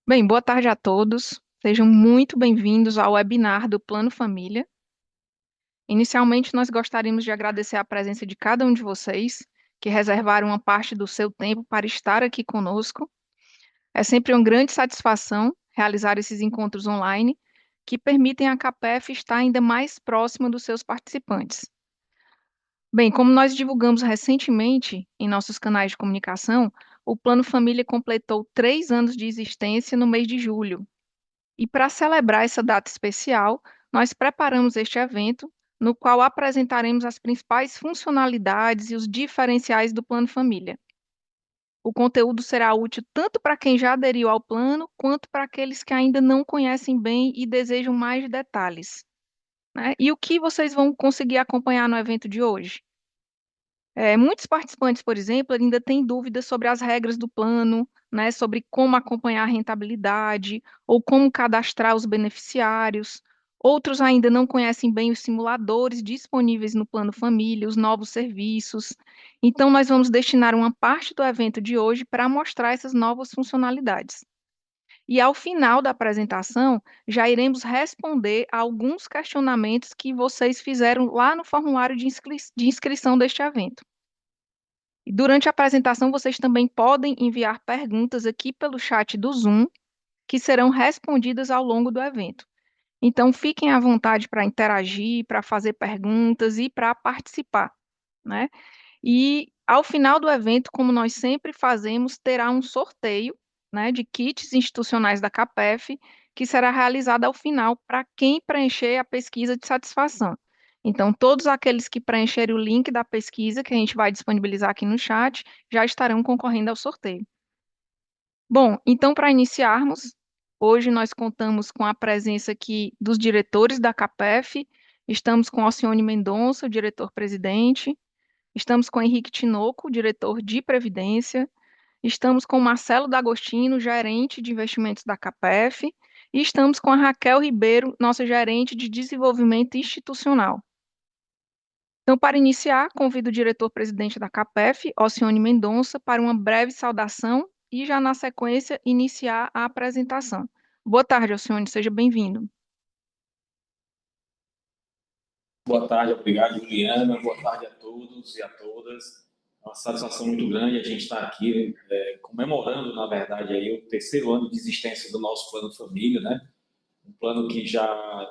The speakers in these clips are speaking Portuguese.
Bem, boa tarde a todos. Sejam muito bem-vindos ao webinar do Plano Família. Inicialmente, nós gostaríamos de agradecer a presença de cada um de vocês que reservaram uma parte do seu tempo para estar aqui conosco. É sempre uma grande satisfação realizar esses encontros online que permitem à CAPEF estar ainda mais próxima dos seus participantes. Bem, como nós divulgamos recentemente em nossos canais de comunicação, o Plano Família completou 3 anos de existência no mês de julho. E para celebrar essa data especial, nós preparamos este evento, no qual apresentaremos as principais funcionalidades e os diferenciais do Plano Família. O conteúdo será útil tanto para quem já aderiu ao plano, quanto para aqueles que ainda não conhecem bem e desejam mais detalhes, né? E o que vocês vão conseguir acompanhar no evento de hoje? Muitos participantes, por exemplo, ainda têm dúvidas sobre as regras do plano, né, sobre como acompanhar a rentabilidade ou como cadastrar os beneficiários. Outros ainda não conhecem bem os simuladores disponíveis no Plano Família, os novos serviços. Então, nós vamos destinar uma parte do evento de hoje para mostrar essas novas funcionalidades. E ao final da apresentação, já iremos responder a alguns questionamentos que vocês fizeram lá no formulário de inscrição deste evento. E durante a apresentação, vocês também podem enviar perguntas aqui pelo chat do Zoom, que serão respondidas ao longo do evento. Então, fiquem à vontade para interagir, para fazer perguntas e para participar, né? E ao final do evento, como nós sempre fazemos, terá um sorteio, né, de kits institucionais da CAPEF, que será realizado ao final para quem preencher a pesquisa de satisfação. Então, todos aqueles que preencherem o link da pesquisa, que a gente vai disponibilizar aqui no chat, já estarão concorrendo ao sorteio. Bom, então, para iniciarmos, hoje nós contamos com a presença aqui dos diretores da CAPEF. Estamos com Alcione Mendonça, o diretor-presidente. Estamos com Henrique Tinoco, diretor de Previdência. Estamos com Marcelo D'Agostino, gerente de investimentos da CAPEF. E estamos com a Raquel Ribeiro, nossa gerente de desenvolvimento institucional. Então, para iniciar, convido o diretor-presidente da CAPEF, Alcione Mendonça, para uma breve saudação e, já na sequência, iniciar a apresentação. Boa tarde, Alcione, seja bem-vindo. Boa tarde, obrigado, Juliana. Boa tarde a todos e a todas. É uma satisfação muito grande a gente estar aqui comemorando, na verdade, aí, o terceiro ano de existência do nosso Plano Família, né? Um plano que já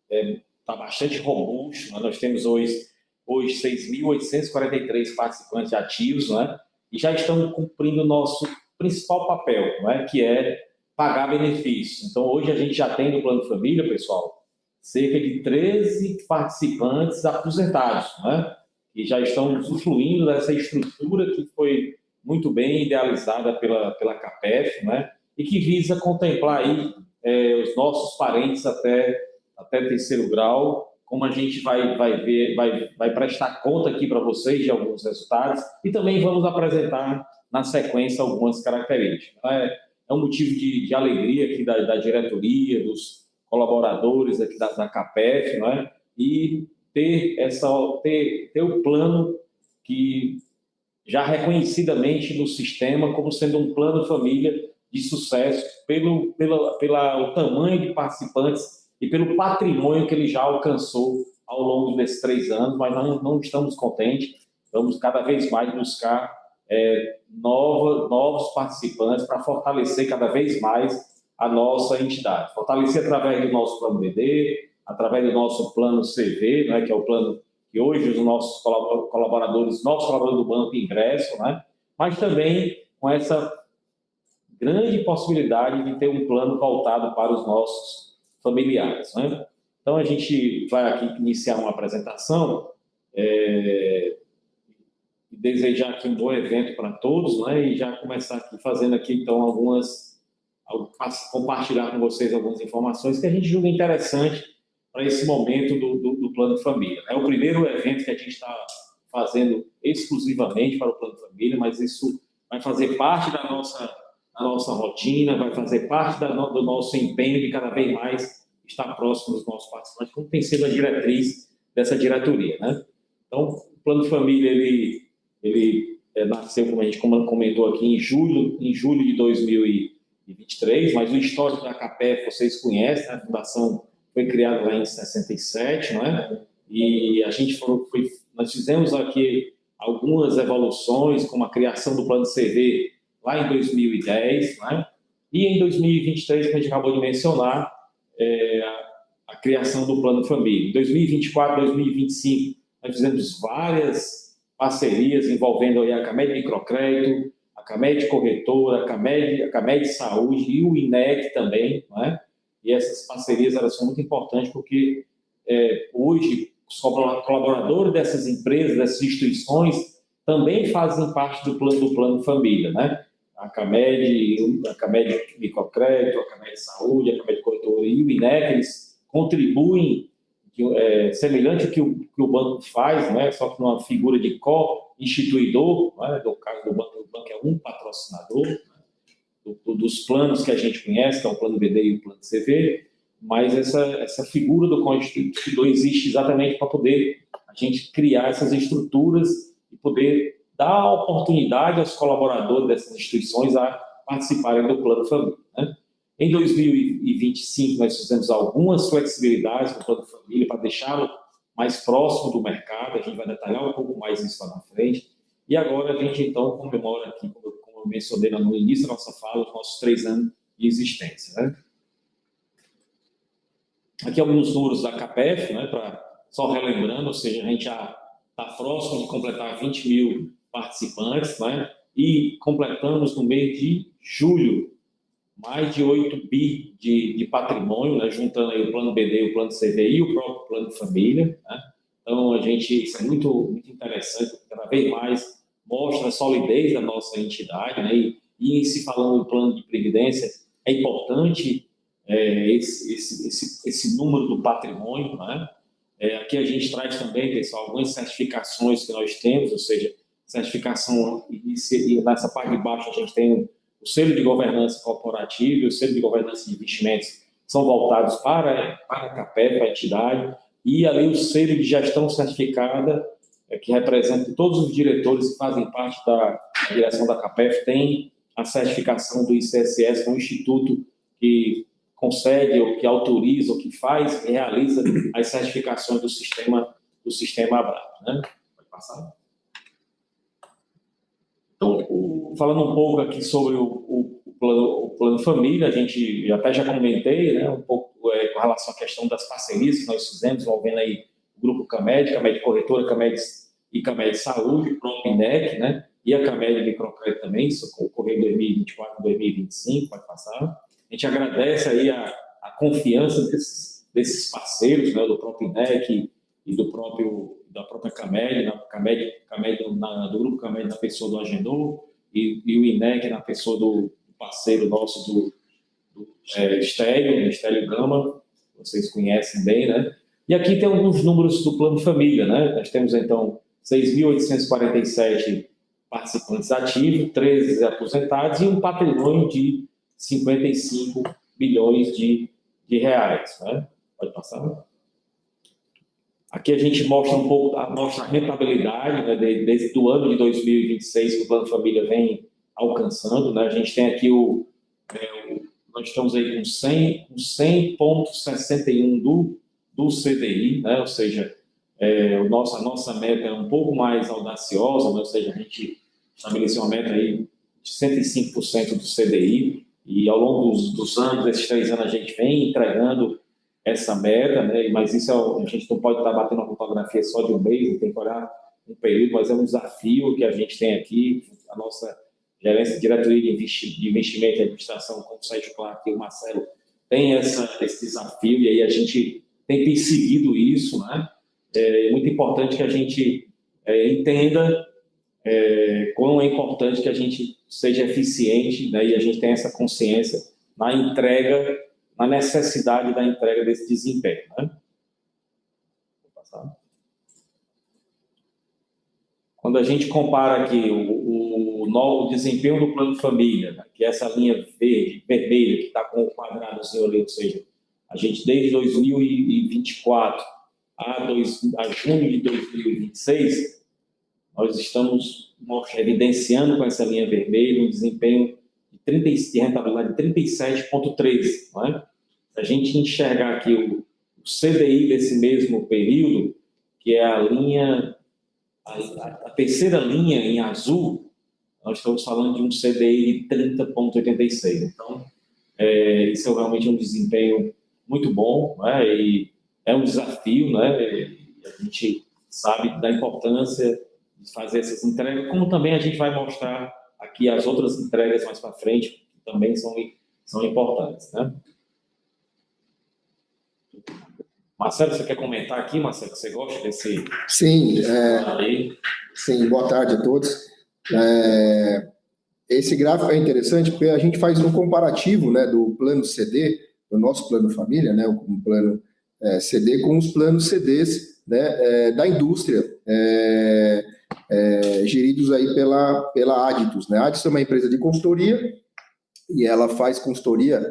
está bastante robusto, né? Nós temos hoje 6.843 participantes ativos, né? E já estamos cumprindo o nosso principal papel, né? Que é pagar benefícios. Então, hoje a gente já tem no Plano Família, pessoal, cerca de 13 participantes aposentados, né? Que já estão usufruindo dessa estrutura que foi muito bem idealizada pela CAPEF, né? E que visa contemplar aí os nossos parentes até terceiro grau, como a gente vai ver, vai prestar conta aqui para vocês de alguns resultados e também vamos apresentar na sequência algumas características. É um motivo de alegria aqui da diretoria, dos colaboradores aqui da CAPEF, não é? E ter o plano que já reconhecidamente no sistema como sendo um plano família de sucesso pelo tamanho de participantes e pelo patrimônio que ele já alcançou ao longo desses 3 anos, mas não estamos contentes, vamos cada vez mais buscar novos participantes para fortalecer cada vez mais a nossa entidade. Fortalecer através do nosso plano BD, através do nosso plano CV, né, que é o plano que hoje os nossos colaboradores do banco ingressam, né? Mas também com essa grande possibilidade de ter um plano voltado para os nossos familiares, né? Então, a gente vai aqui iniciar uma apresentação e desejar aqui um bom evento para todos, né? E já começar aqui fazendo aqui, então, compartilhar com vocês algumas informações que a gente julga interessante para esse momento do Plano Família. É o primeiro evento que a gente está fazendo exclusivamente para o Plano Família, mas isso vai fazer parte da nossa rotina, vai fazer parte do nosso empenho de cada vez mais estar próximo dos nossos participantes, como tem sido a diretriz dessa diretoria, né? Então, o Plano Família, ele nasceu, como a gente comentou aqui, em julho de 2020, 2023, mas o histórico da CAPEF vocês conhecem, né? A fundação foi criada lá em 67, não é? E nós fizemos aqui algumas evoluções, como a criação do Plano CV lá em 2010, né? E em 2023, que a gente acabou de mencionar, a criação do Plano Família. Em 2024, 2025, nós fizemos várias parcerias envolvendo aí a Camed Microcrédito, a Camed Corretora, a Camed Saúde e o INEC também, né? E essas parcerias elas são muito importantes porque hoje os colaboradores dessas empresas, dessas instituições, também fazem parte do plano família, né? A Camed Microcrédito, a Camed Saúde, a Camed Corretora e o INEC, eles contribuem semelhante ao que o banco faz, né? Só que numa figura de co-instituidor, né? No caso do banco é um patrocinador, né? Dos planos que a gente conhece, que é o plano BD e o plano CV, mas essa figura do co-instituidor existe exatamente para poder a gente criar essas estruturas e poder dar oportunidade aos colaboradores dessas instituições a participarem do plano família, né? Em 2025, nós fizemos algumas flexibilidades no plano família para deixá-lo mais próximo do mercado, a gente vai detalhar um pouco mais isso lá na frente, e agora a gente então comemora aqui, como eu mencionei no início da nossa fala, os nossos 3 anos de existência, né? Aqui alguns números da CAPEF, né, só relembrando, ou seja, a gente já está próximo de completar 20 mil participantes, né, e completamos no mês de julho mais de 8 bi de patrimônio, né, juntando aí o plano BD, o plano CVI e o próprio plano família, né? Então, isso é muito, muito interessante, porque cada vez mais mostra a solidez da nossa entidade, né? E em se falando do plano de previdência, é importante esse número do patrimônio, né? Aqui a gente traz também, pessoal, algumas certificações que nós temos, ou seja, certificação, e nessa parte de baixo a gente tem o selo de governança corporativa e o selo de governança de investimentos, que são voltados para a CAPEF, para a entidade, e ali o selo de gestão certificada, que representa todos os diretores que fazem parte da direção da CAPEF, tem a certificação do ICSS, que é um instituto que concede, ou que autoriza, ou que faz, realiza as certificações do sistema Abrap, né? Pode passar. Então, falando um pouco aqui sobre o plano família, a gente até já comentei, né, um pouco com relação à questão das parcerias que nós fizemos, envolvendo aí o Grupo Camed, Camed Corretora, Camed Saúde, o próprio INEC, né, e a Camed Microcrédito também, isso ocorreu em 2024, 2025, pode passar. A gente agradece aí a confiança desses parceiros, né, do próprio INEC e da própria Camed, do Grupo Camed na pessoa do Agenor, e o INEC na pessoa do parceiro nosso do Estélio Gama, vocês conhecem bem, né? E aqui tem alguns números do Plano Família, né? Nós temos, então, 6.847 participantes ativos, 13 aposentados e um patrimônio de 55 bilhões de reais, né? Pode passar. Aqui a gente mostra um pouco a rentabilidade, né, desde o ano de 2026 que o Plano Família vem alcançando, né? A gente tem aqui nós estamos aí com 100,61 do CDI, né? Ou seja, a nossa meta é um pouco mais audaciosa, né? Ou seja, a gente estabeleceu uma meta aí de 105% do CDI, e ao longo dos anos, desses 3 anos, a gente vem entregando essa meta, né? Mas isso a gente não pode estar batendo uma fotografia só de um mês, tem que olhar um período, mas é um desafio que a gente tem aqui, a nossa gerência de diretoria de investimento e administração, como o Sérgio Clark e o Marcelo, tem esse desafio, e aí a gente tem perseguido isso, né? É muito importante que a gente entenda quão é importante que a gente seja eficiente, né? E a gente tenha essa consciência na entrega, na necessidade da entrega desse desempenho, né? Vou passar. Quando a gente compara aqui o desempenho do Plano Família, né, que é essa linha vermelha, que está com o quadradozinho ali, ou seja, a gente desde 2024 a junho de 2026, nós estamos evidenciando com essa linha vermelha um desempenho de de rentabilidade de 37,13, não é? Se a gente enxergar aqui o CDI desse mesmo período, que é a terceira linha em azul, nós estamos falando de um CDI de 30,86. Então, isso é realmente um desempenho muito bom, né? E é um desafio, né? E a gente sabe da importância de fazer essas entregas, como também a gente vai mostrar aqui as outras entregas mais para frente, que também são importantes, né? Marcelo, você quer comentar aqui, Marcelo, que você gosta desse... Sim, sim, boa tarde a todos. Esse gráfico é interessante porque a gente faz um comparativo, né, do plano CD, do nosso plano família, né, o plano CD, com os planos CDs, né, da indústria, geridos aí pela Aditus, né? A Aditus é uma empresa de consultoria e ela faz consultoria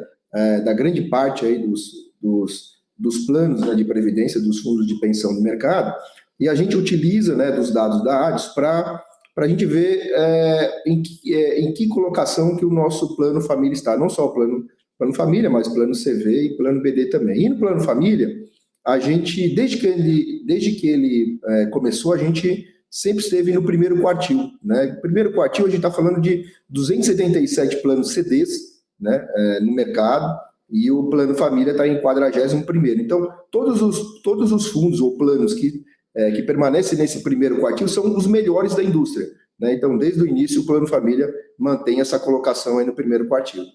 da grande parte aí dos planos, né, de previdência, dos fundos de pensão do mercado, e a gente utiliza, né, dos dados da Aditus para a gente ver em que colocação que o nosso plano família está, não só o plano família, mas plano CV e plano BD também. E no plano família, a gente, desde que ele começou, a gente sempre esteve no primeiro quartil, né? Primeiro quartil, a gente está falando de 277 planos CDs, né, no mercado, e o plano família está em 41º. Então, todos os fundos ou planos que permanecem nesse primeiro quartil são os melhores da indústria, né? Então, desde o início, o plano família mantém essa colocação aí no primeiro quartil.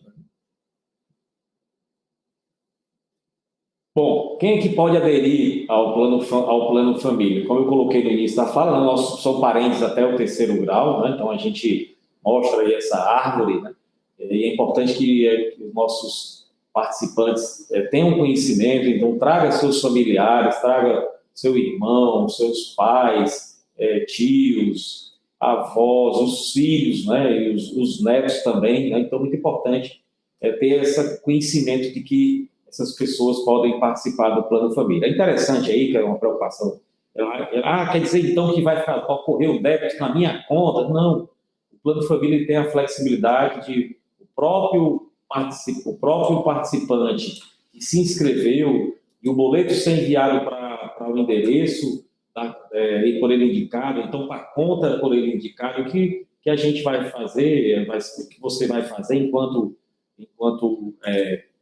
Bom, quem é que pode aderir ao plano família? Como eu coloquei no início da fala, nós somos parentes até o terceiro grau, né? Então a gente mostra aí essa árvore, né? E é importante que os nossos participantes tenham conhecimento, então traga seus familiares, traga seu irmão, seus pais, tios, avós, os filhos, né? E os netos também, né? Então, muito importante ter esse conhecimento de que essas pessoas podem participar do plano família. É interessante aí, que é uma preocupação. Quer dizer então que vai ocorrer o débito na minha conta? Não. O plano família tem a flexibilidade de o próprio participante que se inscreveu e o boleto ser enviado para o endereço por ele indicado, então para a conta por ele indicado, o que a gente vai fazer, o que você vai fazer enquanto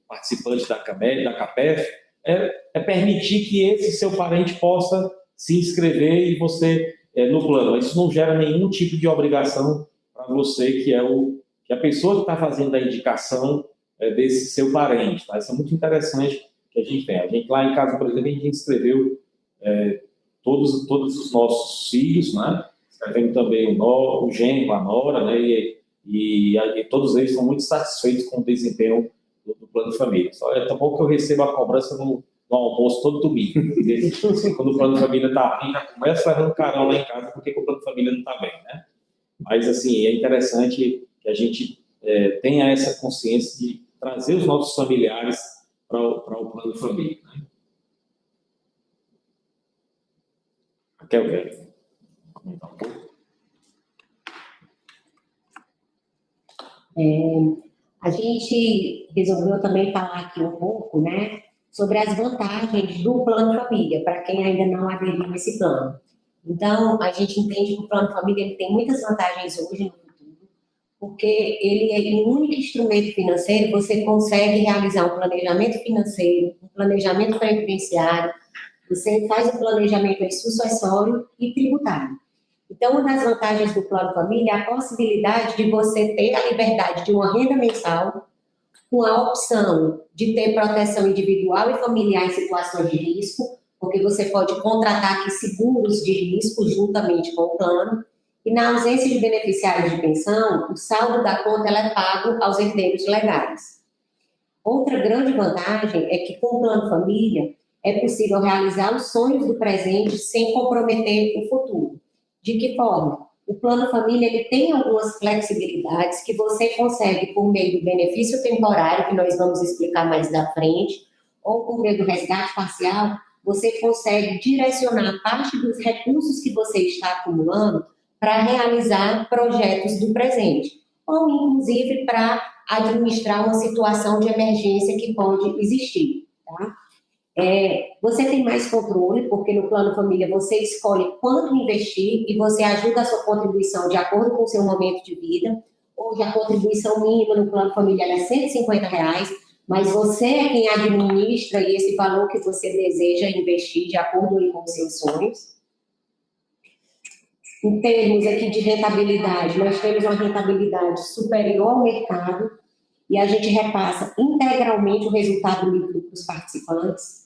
participante da CAPEF, é permitir que esse seu parente possa se inscrever e você no plano. Isso não gera nenhum tipo de obrigação para você, que a pessoa que está fazendo a indicação desse seu parente. Tá? Isso é muito interessante que a gente tem. A gente lá em casa, por exemplo, a gente inscreveu todos os nossos filhos, né? Escrevendo também o genro, a nora, né? E todos eles estão muito satisfeitos com o desempenho do plano família. Só é tão bom que eu recebo a cobrança no almoço todo domingo. Quando o plano família está bem, já começa levando carão lá em casa porque o plano família não está bem, né? Mas, assim, é interessante que a gente tenha essa consciência de trazer os nossos familiares para o plano família, né? Raquel, quer comentar um pouco? A gente resolveu também falar aqui um pouco, né, sobre as vantagens do plano família, para quem ainda não aderiu a esse plano. Então, a gente entende que o plano família ele tem muitas vantagens hoje no futuro, porque ele é um único instrumento financeiro, você consegue realizar um planejamento financeiro, um planejamento previdenciário, você faz o planejamento sucessório e tributário. Então, uma das vantagens do plano família é a possibilidade de você ter a liberdade de uma renda mensal, com a opção de ter proteção individual e familiar em situações de risco, porque você pode contratar aqui seguros de risco juntamente com o plano, e na ausência de beneficiários de pensão, o saldo da conta ela é pago aos herdeiros legais. Outra grande vantagem é que com o plano família é possível realizar os sonhos do presente sem comprometer o futuro. De que forma? O plano família ele tem algumas flexibilidades que você consegue por meio do benefício temporário, que nós vamos explicar mais da frente, ou por meio do resgate parcial, você consegue direcionar parte dos recursos que você está acumulando para realizar projetos do presente, ou inclusive para administrar uma situação de emergência que pode existir, tá? Você tem mais controle, porque no plano família você escolhe quanto investir e você ajuda a sua contribuição de acordo com o seu momento de vida. Hoje a contribuição mínima no plano familiar é R$150, mas você é quem administra esse valor que você deseja investir de acordo com os seus sonhos. Em termos aqui de rentabilidade, nós temos uma rentabilidade superior ao mercado e a gente repassa integralmente o resultado líquido para os participantes.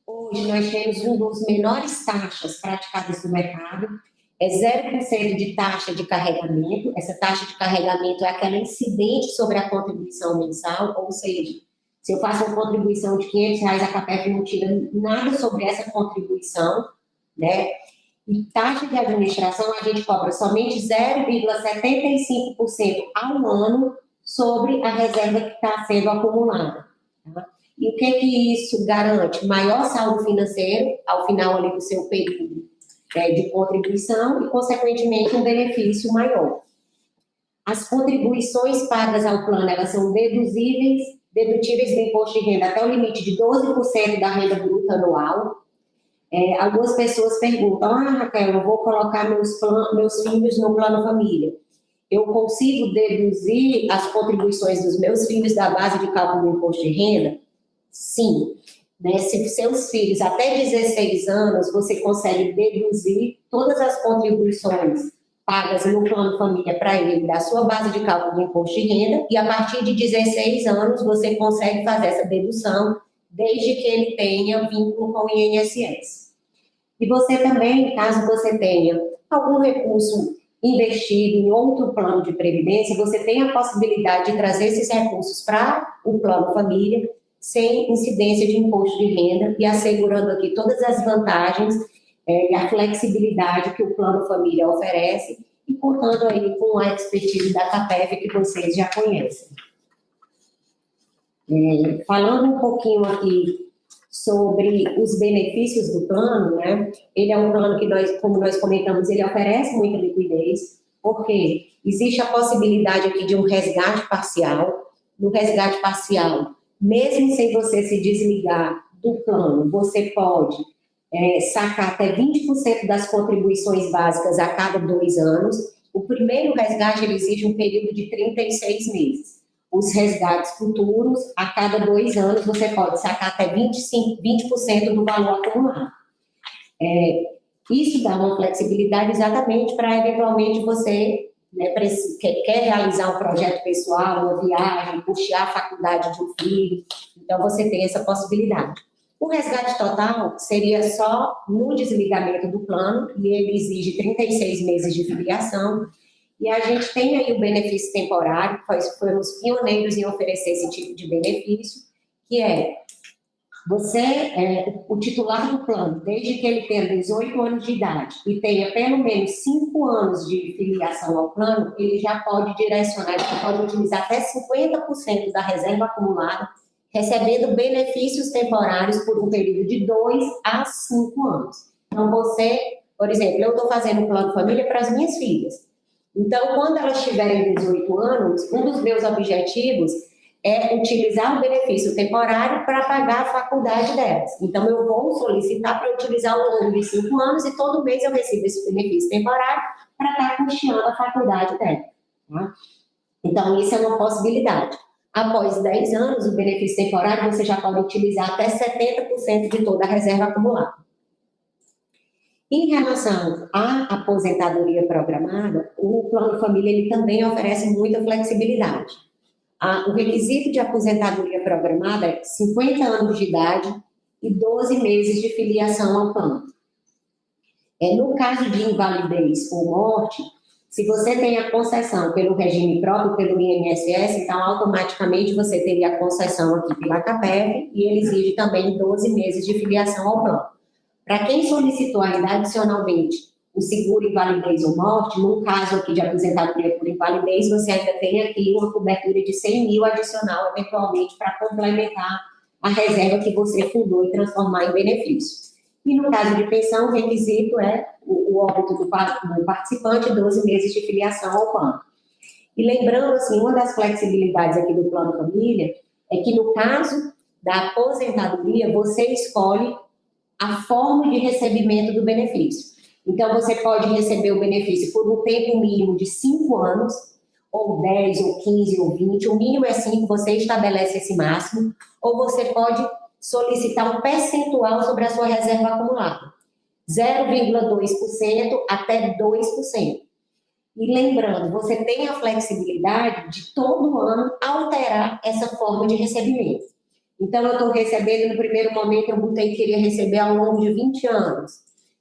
Hoje nós temos uma das menores taxas praticadas no mercado, é 0% de taxa de carregamento. Essa taxa de carregamento é aquela incidente sobre a contribuição mensal, ou seja, se eu faço uma contribuição de R$500, a CAPEV não tira nada sobre essa contribuição, né? E taxa de administração, a gente cobra somente 0,75% ao ano sobre a reserva que está sendo acumulada. Tá? E o que isso garante? Maior saldo financeiro ao final ali do seu período de contribuição e, consequentemente, um benefício maior. As contribuições pagas ao plano, elas são dedutíveis do imposto de renda até o limite de 12% da renda bruta anual. Algumas pessoas perguntam, Raquel, eu vou colocar meus filhos no plano família. Eu consigo deduzir as contribuições dos meus filhos da base de cálculo do imposto de renda? Sim. Se seus filhos até 16 anos, você consegue deduzir todas as contribuições pagas no plano família para ele, da sua base de cálculo do imposto de renda, e a partir de 16 anos você consegue fazer essa dedução, desde que ele tenha vínculo com o INSS. E você também, caso você tenha algum recurso investido em outro plano de previdência, você tem a possibilidade de trazer esses recursos para o plano família, sem incidência de imposto de renda e assegurando aqui todas as vantagens e a flexibilidade que o plano família oferece e contando aí com a expertise da CAPEV que vocês já conhecem. Falando um pouquinho aqui sobre os benefícios do plano, né? Ele é um plano que como nós comentamos, ele oferece muita liquidez, porque existe a possibilidade aqui de um resgate parcial. No resgate parcial, mesmo sem você se desligar do plano, você pode sacar até 20% das contribuições básicas a cada 2 anos. O primeiro resgate ele exige um período de 36 meses. Os resgates futuros, a cada 2 anos, você pode sacar até 20% do valor acumulado. Isso dá uma flexibilidade exatamente para, eventualmente, você quer realizar um projeto pessoal, uma viagem, custear a faculdade de um filho, então você tem essa possibilidade. O resgate total seria só no desligamento do plano, e ele exige 36 meses de filiação, e a gente tem aí o benefício temporário, fomos pioneiros em oferecer esse tipo de benefício, que o titular do plano, desde que ele tenha 18 anos de idade e tenha pelo menos 5 anos de filiação ao plano, ele já pode direcionar, ele pode utilizar até 50% da reserva acumulada, recebendo benefícios temporários por um período de 2 a 5 anos. Então, por exemplo, eu estou fazendo um plano família para as minhas filhas. Então, quando elas tiverem 18 anos, um dos meus objetivos é utilizar o benefício temporário para pagar a faculdade delas. Então, eu vou solicitar para utilizar ao longo de 5 anos e todo mês eu recebo esse benefício temporário para estar custeando a faculdade dela. Tá? Então, isso é uma possibilidade. Após 10 anos, o benefício temporário você já pode utilizar até 70% de toda a reserva acumulada. Em relação à aposentadoria programada, o Plano Família ele também oferece muita flexibilidade. O requisito de aposentadoria programada é 50 anos de idade e 12 meses de filiação ao plano. No caso de invalidez ou morte, se você tem a concessão pelo regime próprio, pelo INSS, então automaticamente você teria a concessão aqui pela CAPEV e ele exige também 12 meses de filiação ao plano. Para quem solicitou ainda adicionalmente o seguro invalidez ou morte, no caso aqui de aposentadoria por invalidez, você ainda tem aqui uma cobertura de 100 mil adicional, eventualmente, para complementar a reserva que você fundou e transformar em benefício. E no caso de pensão, o requisito é o óbito do participante, 12 meses de filiação ao plano. E lembrando, assim, uma das flexibilidades aqui do Plano Família é que no caso da aposentadoria, você escolhe a forma de recebimento do benefício. Então, você pode receber o benefício por um tempo mínimo de 5 anos, ou 10, ou 15, ou 20, o mínimo é 5, você estabelece esse máximo, ou você pode solicitar um percentual sobre a sua reserva acumulada, 0,2% até 2%. E lembrando, você tem a flexibilidade de todo ano alterar essa forma de recebimento. Então, eu estou recebendo, no primeiro momento, eu botei que queria receber ao longo de 20 anos.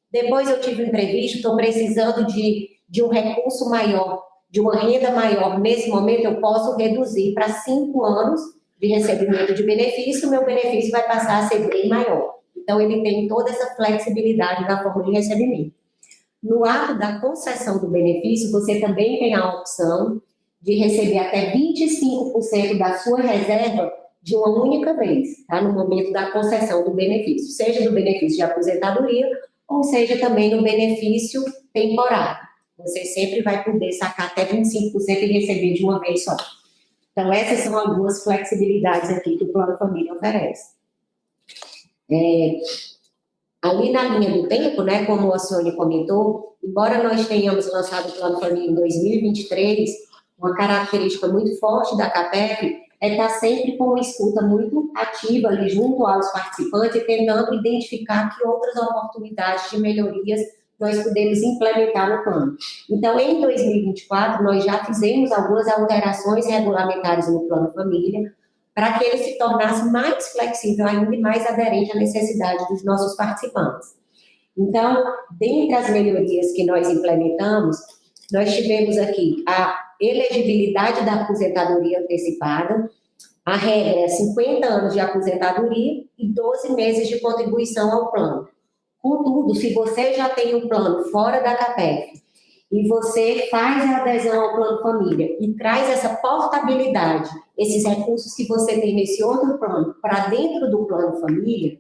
Depois eu tive um imprevisto, estou precisando de um recurso maior, de uma renda maior. Nesse momento, eu posso reduzir para 5 anos de recebimento de benefício, meu benefício vai passar a ser bem maior. Então, ele tem toda essa flexibilidade na forma de recebimento. No ato da concessão do benefício, você também tem a opção de receber até 25% da sua reserva de uma única vez, tá? No momento da concessão do benefício, seja do benefício de aposentadoria ou seja também no benefício temporário. Você sempre vai poder sacar até 25% e receber de uma vez só. Então, essas são algumas flexibilidades aqui que o Plano Família oferece. Ali na linha do tempo, né, como a Sônia comentou, embora nós tenhamos lançado o Plano Família em 2023, uma característica muito forte da CAPEF é estar sempre com uma escuta muito ativa ali junto aos participantes e tentando identificar que outras oportunidades de melhorias nós podemos implementar no plano. Então, em 2024, nós já fizemos algumas alterações regulamentares no Plano Família, para que ele se tornasse mais flexível ainda e mais aderente à necessidade dos nossos participantes. Então, dentre as melhorias que nós implementamos, nós tivemos aqui a elegibilidade da aposentadoria antecipada, a regra é 50 anos de aposentadoria e 12 meses de contribuição ao plano. Contudo, se você já tem um plano fora da CAPEF e você faz a adesão ao Plano Família e traz essa portabilidade, esses recursos que você tem nesse outro plano, para dentro do Plano Família,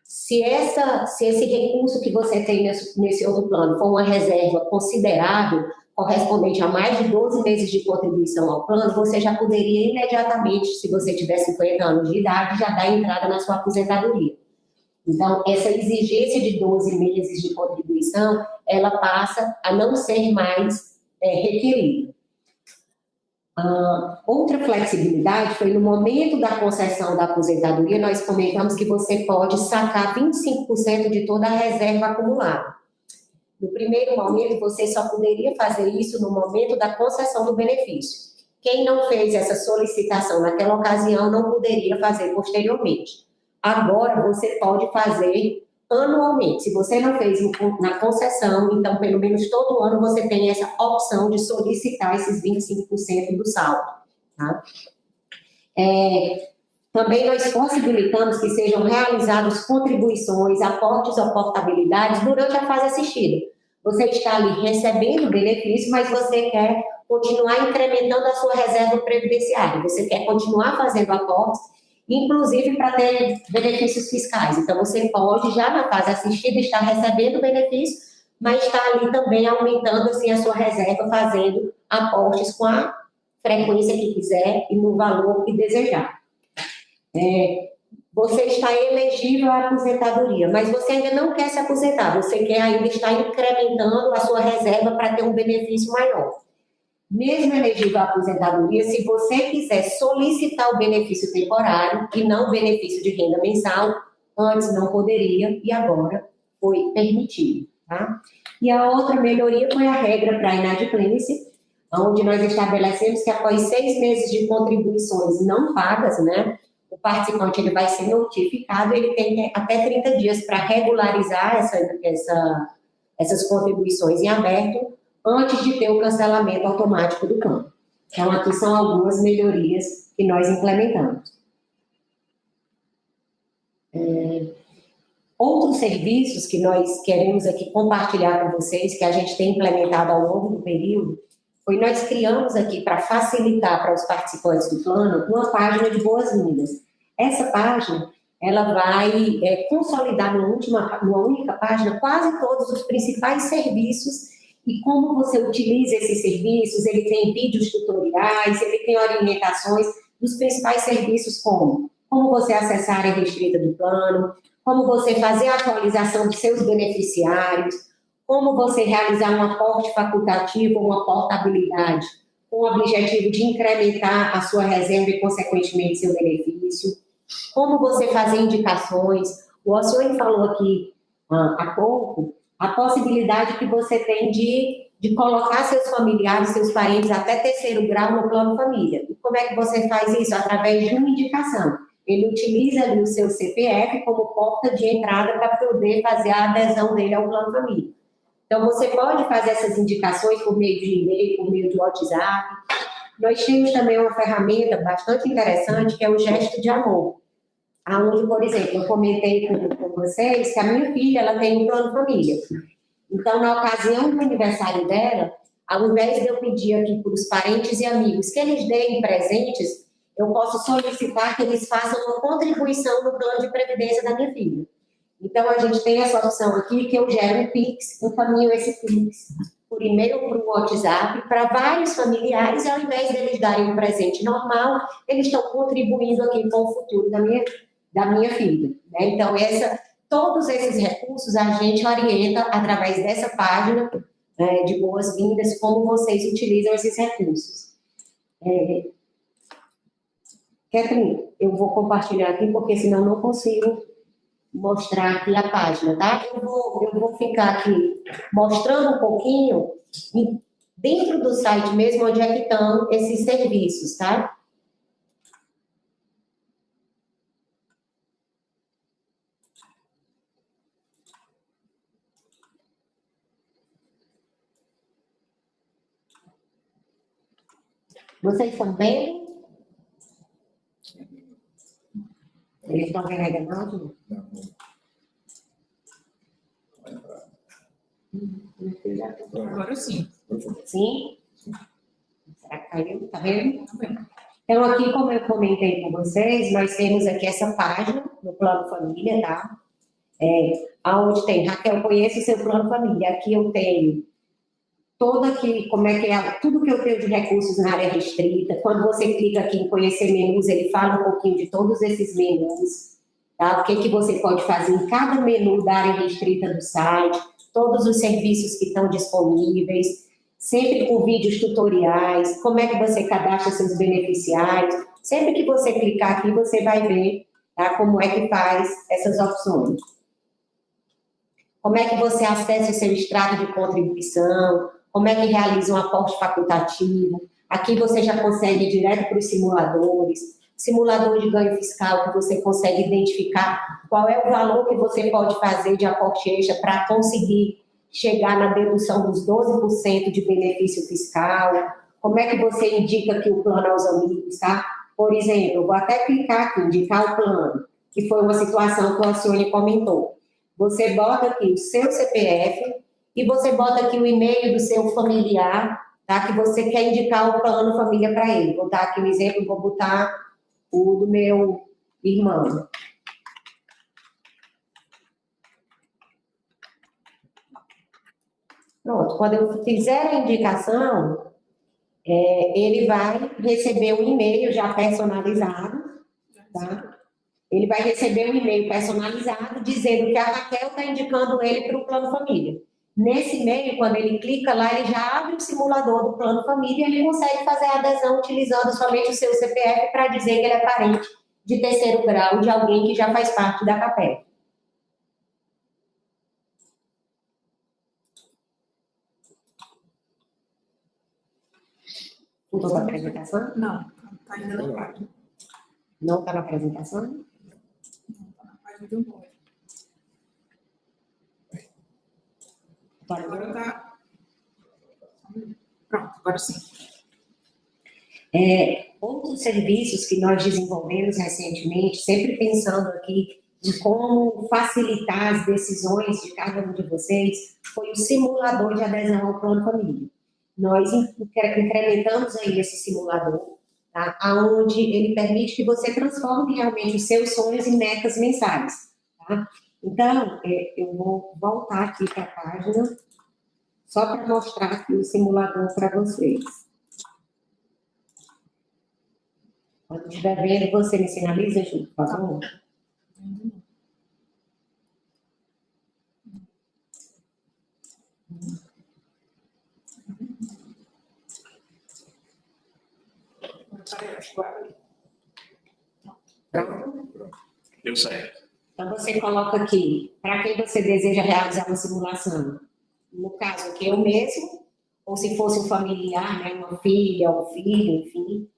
se esse recurso que você tem nesse outro plano for uma reserva considerável, correspondente a mais de 12 meses de contribuição ao plano, você já poderia imediatamente, se você tiver 50 anos de idade, já dar entrada na sua aposentadoria. Então, essa exigência de 12 meses de contribuição, ela passa a não ser mais requerida. Outra flexibilidade foi no momento da concessão da aposentadoria, nós comentamos que você pode sacar 25% de toda a reserva acumulada. No primeiro momento, você só poderia fazer isso no momento da concessão do benefício. Quem não fez essa solicitação naquela ocasião não poderia fazer posteriormente. Agora, você pode fazer anualmente. Se você não fez na concessão, então, pelo menos todo ano, você tem essa opção de solicitar esses 25% do saldo. Tá? Também nós possibilitamos que sejam realizadas contribuições, aportes ou portabilidades durante a fase assistida. Você está ali recebendo benefício, mas você quer continuar incrementando a sua reserva previdenciária. Você quer continuar fazendo aportes, inclusive para ter benefícios fiscais. Então, você pode, já na fase assistida, estar recebendo benefício, mas está ali também aumentando assim, a sua reserva, fazendo aportes com a frequência que quiser e no valor que desejar. Você está elegível à aposentadoria, mas você ainda não quer se aposentar, você quer ainda estar incrementando a sua reserva para ter um benefício maior. Mesmo elegível à aposentadoria, se você quiser solicitar o benefício temporário e não o benefício de renda mensal, antes não poderia e agora foi permitido. Tá? E a outra melhoria foi a regra para a inadimplência, onde nós estabelecemos que após 6 meses de contribuições não pagas, né, o participante ele vai ser notificado, ele tem até 30 dias para regularizar essas contribuições em aberto, antes de ter o cancelamento automático do plano. Então, aqui são algumas melhorias que nós implementamos. Outros serviços que nós queremos aqui compartilhar com vocês, que a gente tem implementado ao longo do período, foi nós criamos aqui para facilitar para os participantes do plano uma página de boas-vindas. Essa página, ela vai consolidar numa única página quase todos os principais serviços e como você utiliza esses serviços. Ele tem vídeos tutoriais, ele tem orientações dos principais serviços, como você acessar a área restrita do plano, como você fazer a atualização dos seus beneficiários, como você realizar um aporte facultativo ou uma portabilidade, com o objetivo de incrementar a sua reserva e, consequentemente, seu benefício, como você fazer indicações. O Alcione falou aqui há pouco a possibilidade que você tem de colocar seus familiares, seus parentes até terceiro grau no plano família. E como é que você faz isso? Através de uma indicação. Ele utiliza ali o seu CPF como porta de entrada para poder fazer a adesão dele ao plano família. Então, você pode fazer essas indicações por meio de e-mail, por meio de WhatsApp. Nós temos também uma ferramenta bastante interessante, que é o Gesto de Amor. Onde, por exemplo, eu comentei com vocês que a minha filha ela tem um plano família. Então, na ocasião do aniversário dela, ao invés de eu pedir aqui para os parentes e amigos que eles deem presentes, eu posso solicitar que eles façam uma contribuição no plano de previdência da minha filha. Então, a gente tem essa opção aqui, que eu gero um Pix, encaminho esse Pix por e-mail ou por WhatsApp para vários familiares, e ao invés deles darem um presente normal, eles estão contribuindo aqui com o futuro da minha filha. Né? Então, todos esses recursos a gente orienta através dessa página de boas-vindas, como vocês utilizam esses recursos. Catherine, eu vou compartilhar aqui, porque senão não consigo mostrar aqui a página, tá? Eu vou ficar aqui mostrando um pouquinho dentro do site mesmo onde é que estão esses serviços, tá? Vocês estão vendo? Eles estão carregando? Não. Agora sim. Sim? Será que caiu? Tá vendo? Então, aqui, como eu comentei com vocês, nós temos aqui essa página do Plano Família, tá? Onde tem, Raquel, conheça o seu Plano Família. Aqui eu tenho tudo que eu tenho de recursos na área restrita. Quando você clica aqui em conhecer menus, ele fala um pouquinho de todos esses menus, tá? O que você pode fazer em cada menu da área restrita do site, todos os serviços que estão disponíveis, sempre com vídeos tutoriais, como é que você cadastra seus beneficiários. Sempre que você clicar aqui, você vai ver, tá, como é que faz essas opções. Como é que você acessa o seu extrato de contribuição, como é que realiza um aporte facultativo. Aqui você já consegue ir direto para os simuladores, simulador de ganho fiscal, que você consegue identificar qual é o valor que você pode fazer de aporte extra para conseguir chegar na dedução dos 12% de benefício fiscal. Como é que você indica aqui o plano aos amigos, tá? Por exemplo, eu vou até clicar aqui, indicar o plano, que foi uma situação que a Alcione comentou. Você bota aqui o seu CPF e você bota aqui o e-mail do seu familiar, tá? Que você quer indicar o plano família para ele. Vou dar aqui um exemplo, vou botar o do meu irmão. Pronto, quando eu fizer a indicação, ele vai receber um e-mail já personalizado, tá? Ele vai receber um e-mail personalizado dizendo que a Raquel está indicando ele para o Plano Família. Nesse e-mail, quando ele clica lá, ele já abre o simulador do Plano Família e ele consegue fazer a adesão utilizando somente o seu CPF para dizer que ele é parente de terceiro grau de alguém que já faz parte da CAPEV. Mudou para a apresentação? Não, está ainda na página. Não está na apresentação? Não, está na página do Word. Agora está. Pronto, agora sim. Outros serviços que nós desenvolvemos recentemente, sempre pensando aqui de como facilitar as decisões de cada um de vocês, foi o simulador de adesão ao Plano Família. Nós incrementamos aí esse simulador, tá? Onde ele permite que você transforme realmente os seus sonhos em metas mensais. Tá? Então, eu vou voltar aqui para a página Só para mostrar aqui o simulador para vocês. Quando estiver vendo, você me sinaliza, Ju, por favor? Pronto? Deu certo. Então, você coloca aqui, para quem você deseja realizar uma simulação. No caso aqui, eu mesmo, ou se fosse um familiar, né, uma filha, um filho, enfim.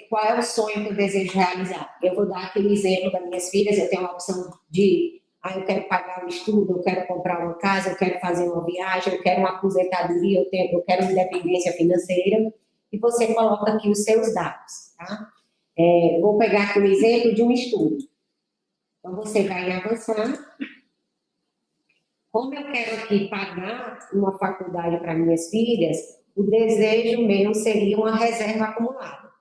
Qual é o sonho que eu desejo realizar? Eu vou dar aquele exemplo das minhas filhas, eu tenho a opção de, eu quero pagar um estudo, eu quero comprar uma casa, eu quero fazer uma viagem, eu quero uma aposentadoria, eu quero independência financeira, e você coloca aqui os seus dados, tá? Vou pegar aqui o exemplo de um estudo. Então, você vai avançar. Como eu quero aqui pagar uma faculdade para minhas filhas, o desejo meu seria uma reserva acumulada.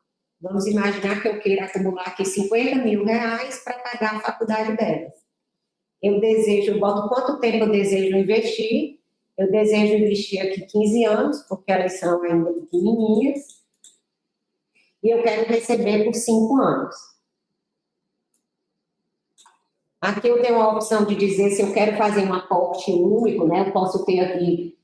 Vamos imaginar que eu queira acumular aqui 50 mil reais para pagar a faculdade delas. Eu boto quanto tempo eu desejo investir. Eu desejo investir aqui 15 anos, porque elas são ainda pequenininhas. E eu quero receber por 5 anos. Aqui eu tenho a opção de dizer se eu quero fazer um aporte único, né? Eu posso ter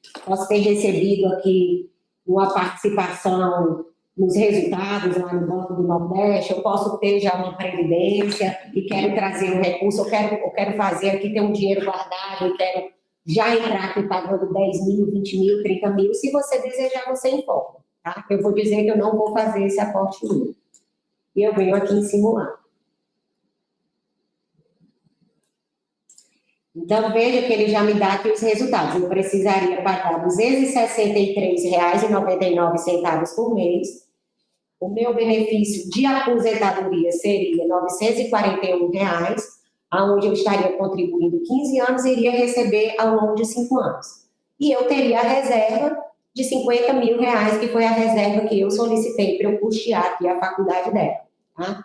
recebido aqui uma participação nos resultados lá no Banco do Nordeste, eu posso ter já uma previdência e quero trazer um recurso, eu quero fazer aqui, ter um dinheiro guardado e quero já entrar aqui pagando 10 mil, 20 mil, 30 mil. Se você desejar, você informa, tá? Eu vou dizer que eu não vou fazer esse aporte único. E eu venho aqui em simular. Então, veja que ele já me dá aqui os resultados. Eu precisaria pagar R$ 263,99 por mês. O meu benefício de aposentadoria seria R$ 941, onde eu estaria contribuindo 15 anos e iria receber ao longo de 5 anos. E eu teria a reserva de 50 mil reais, que foi a reserva que eu solicitei para eu custear aqui a faculdade dela. Tá?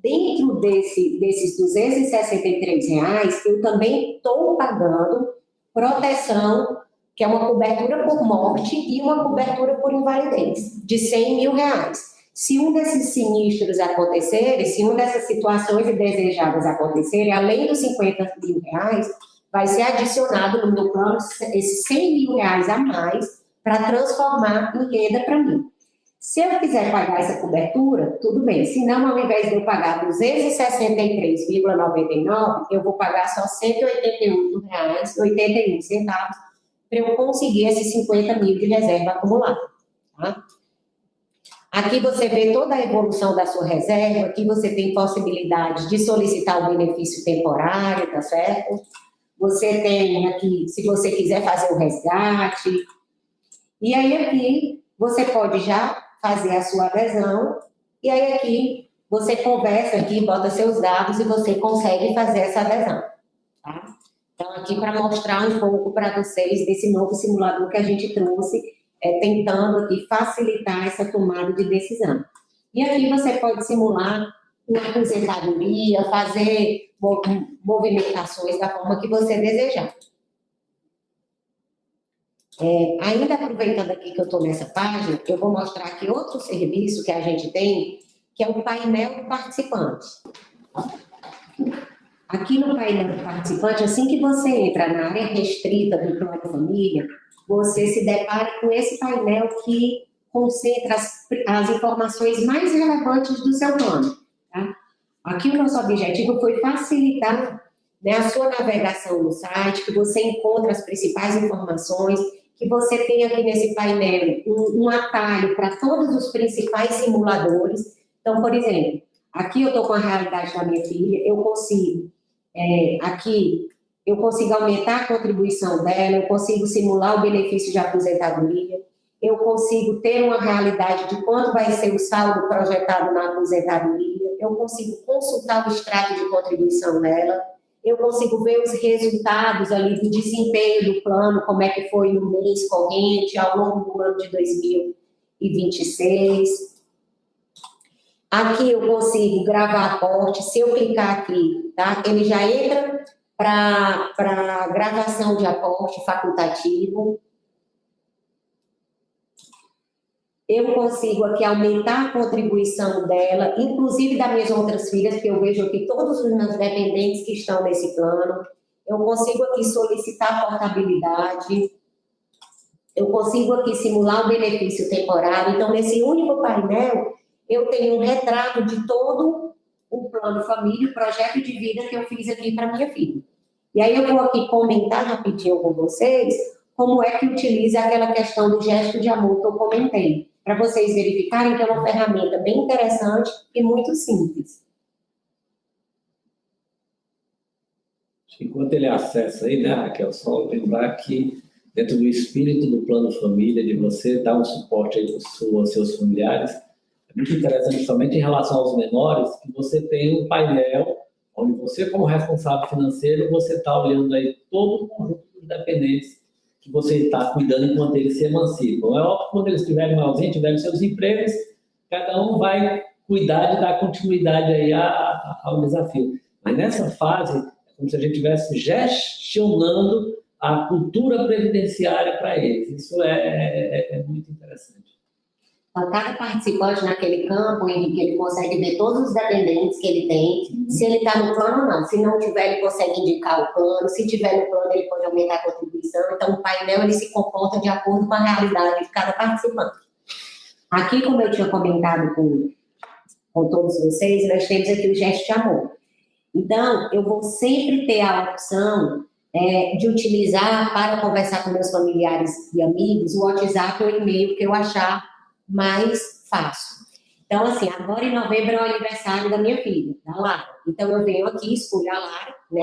Dentro desses R$ 263, eu também estou pagando proteção, que é uma cobertura por morte e uma cobertura por invalidez, de R$ 100 mil. Se um desses sinistros acontecerem, se uma dessas situações indesejadas acontecerem, além dos R$ 50 mil, vai ser adicionado no meu plano esses R$ 100 mil a mais para transformar em renda para mim. Se eu quiser pagar essa cobertura, tudo bem. Se não, ao invés de eu pagar R$ 263,99, eu vou pagar só R$ 188,81 para eu conseguir esses 50 mil de reserva acumulada. Tá? Aqui você vê toda a evolução da sua reserva. Aqui você tem possibilidade de solicitar o benefício temporário, tá certo? Você tem aqui, se você quiser fazer o resgate. E aí aqui você pode já fazer a sua adesão, e aí aqui você conversa aqui, bota seus dados e você consegue fazer essa adesão, tá? Então, aqui para mostrar um pouco para vocês desse novo simulador que a gente trouxe, tentando aqui facilitar essa tomada de decisão. E aqui você pode simular uma aposentadoria, fazer movimentações da forma que você desejar. Ainda aproveitando aqui que eu estou nessa página, eu vou mostrar aqui outro serviço que a gente tem, que é o painel do participante. Aqui no painel do participante, assim que você entra na área restrita do Plano Família, você se depara com esse painel que concentra as informações mais relevantes do seu plano. Tá? Aqui o nosso objetivo foi facilitar, né, a sua navegação no site, que você encontre as principais informações, que você tem aqui nesse painel um atalho para todos os principais simuladores. Então, por exemplo, aqui eu estou com a realidade da minha filha, eu consigo, aqui, eu consigo aumentar a contribuição dela, eu consigo simular o benefício de aposentadoria, eu consigo ter uma realidade de quanto vai ser o saldo projetado na aposentadoria, eu consigo consultar o extrato de contribuição dela, eu consigo ver os resultados ali do desempenho do plano, como é que foi no mês corrente, ao longo do ano de 2026. Aqui eu consigo gravar aporte, se eu clicar aqui, tá? Ele já entra para gravação de aporte facultativo. eu consigo aqui aumentar a contribuição dela, inclusive das minhas outras filhas, porque eu vejo aqui todos os meus dependentes que estão nesse plano. Eu consigo aqui solicitar portabilidade, eu consigo aqui simular o benefício temporário. Então, nesse único painel, eu tenho um retrato de todo o plano família, o projeto de vida que eu fiz aqui para minha filha. E aí eu vou aqui comentar rapidinho com vocês como é que utiliza aquela questão do gesto de amor que eu comentei, para vocês verificarem que é uma ferramenta bem interessante e muito simples. Enquanto ele acessa aí, né, Raquel, só lembrar que dentro do espírito do plano família, de você dar um suporte aí para os seus familiares, é muito interessante, somente em relação aos menores, que você tem um painel onde você, como responsável financeiro, você está olhando aí todo o conjunto dos dependentes que você está cuidando enquanto eles se emancipam. É óbvio que quando eles estiverem maiorzinhos, tiverem seus empregos, cada um vai cuidar de dar continuidade aí ao desafio. Mas nessa fase, é como se a gente estivesse gestionando a cultura previdenciária para eles. Isso é muito interessante. Então, cada participante naquele campo, Henrique, ele consegue ver todos os dependentes que ele tem, se ele está no plano ou não. Se não tiver, ele consegue indicar o plano. Se tiver no plano, ele pode aumentar a contribuição. Então, o painel ele se comporta de acordo com a realidade de cada participante. Aqui, como eu tinha comentado com todos vocês, nós temos aqui o gesto de amor. Então, eu vou sempre ter a opção de utilizar para conversar com meus familiares e amigos o WhatsApp ou o e-mail que eu achar mais fácil. Então, assim, agora em novembro é o aniversário da minha filha, da Lara. Então, eu venho aqui, escolho a Lara, né?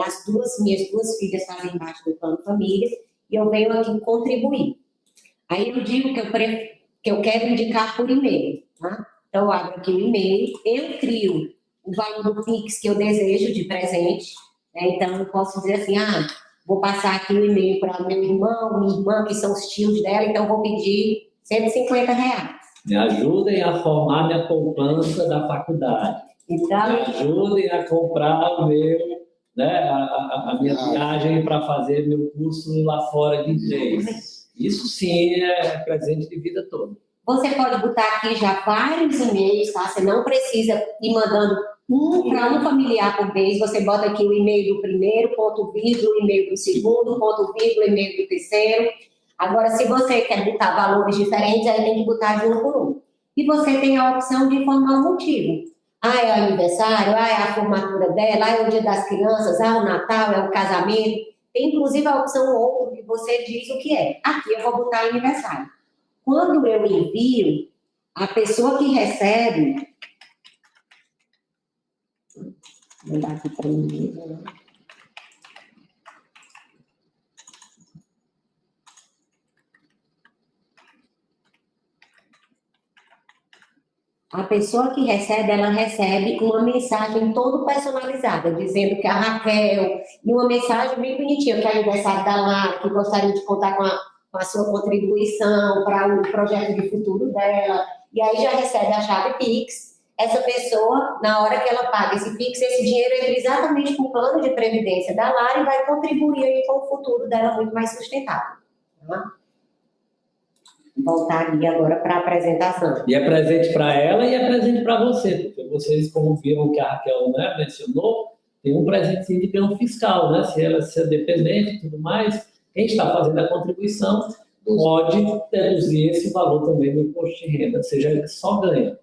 Minhas duas filhas fazem parte do plano família, e eu venho aqui contribuir. Aí eu digo que eu quero indicar por e-mail, tá? Então, eu abro aqui o e-mail, eu crio o valor do Pix que eu desejo de presente, né? Então, eu posso dizer assim, vou passar aqui o e-mail para meu irmão, minha irmã, que são os tios dela, então eu vou pedir R$150. Me ajudem a formar minha poupança da faculdade. Então, me ajudem a comprar o meu, né, a minha viagem para fazer meu curso lá fora de inglês. Isso sim é presente de vida toda. Você pode botar aqui já vários e-mails, tá? Você não precisa ir mandando um para um familiar por vez. Você bota aqui o e-mail do primeiro, ponto vírgula, o e-mail do segundo, ponto vírgula, o e-mail do terceiro. Agora, se você quer botar valores diferentes, aí tem que botar de um por um. E você tem a opção de informar o motivo. É o aniversário, é a formatura dela, é o dia das crianças, o Natal, é o casamento. Tem, inclusive, a opção outro que você diz o que é. Aqui eu vou botar aniversário. Quando eu envio, a pessoa que recebe... Vou dar aqui para mim, né? A pessoa que recebe, ela recebe uma mensagem toda personalizada, dizendo que a Raquel, e uma mensagem bem bonitinha, que é aniversário da Lara, que gostaria de contar com a sua contribuição para o projeto de futuro dela, e aí já recebe a chave Pix. Essa pessoa, na hora que ela paga esse Pix, esse dinheiro entra exatamente com o plano de previdência da Lara e vai contribuir aí com o futuro dela muito mais sustentável. Tá? Voltar ali agora para a apresentação. E é presente para ela e é presente para você, porque vocês, como viram que a Raquel, né, mencionou, tem um presentezinho de ganho fiscal, né? Se ela ser dependente e tudo mais, quem está fazendo a contribuição pode deduzir esse valor também do imposto de renda, ou seja, ele só ganha.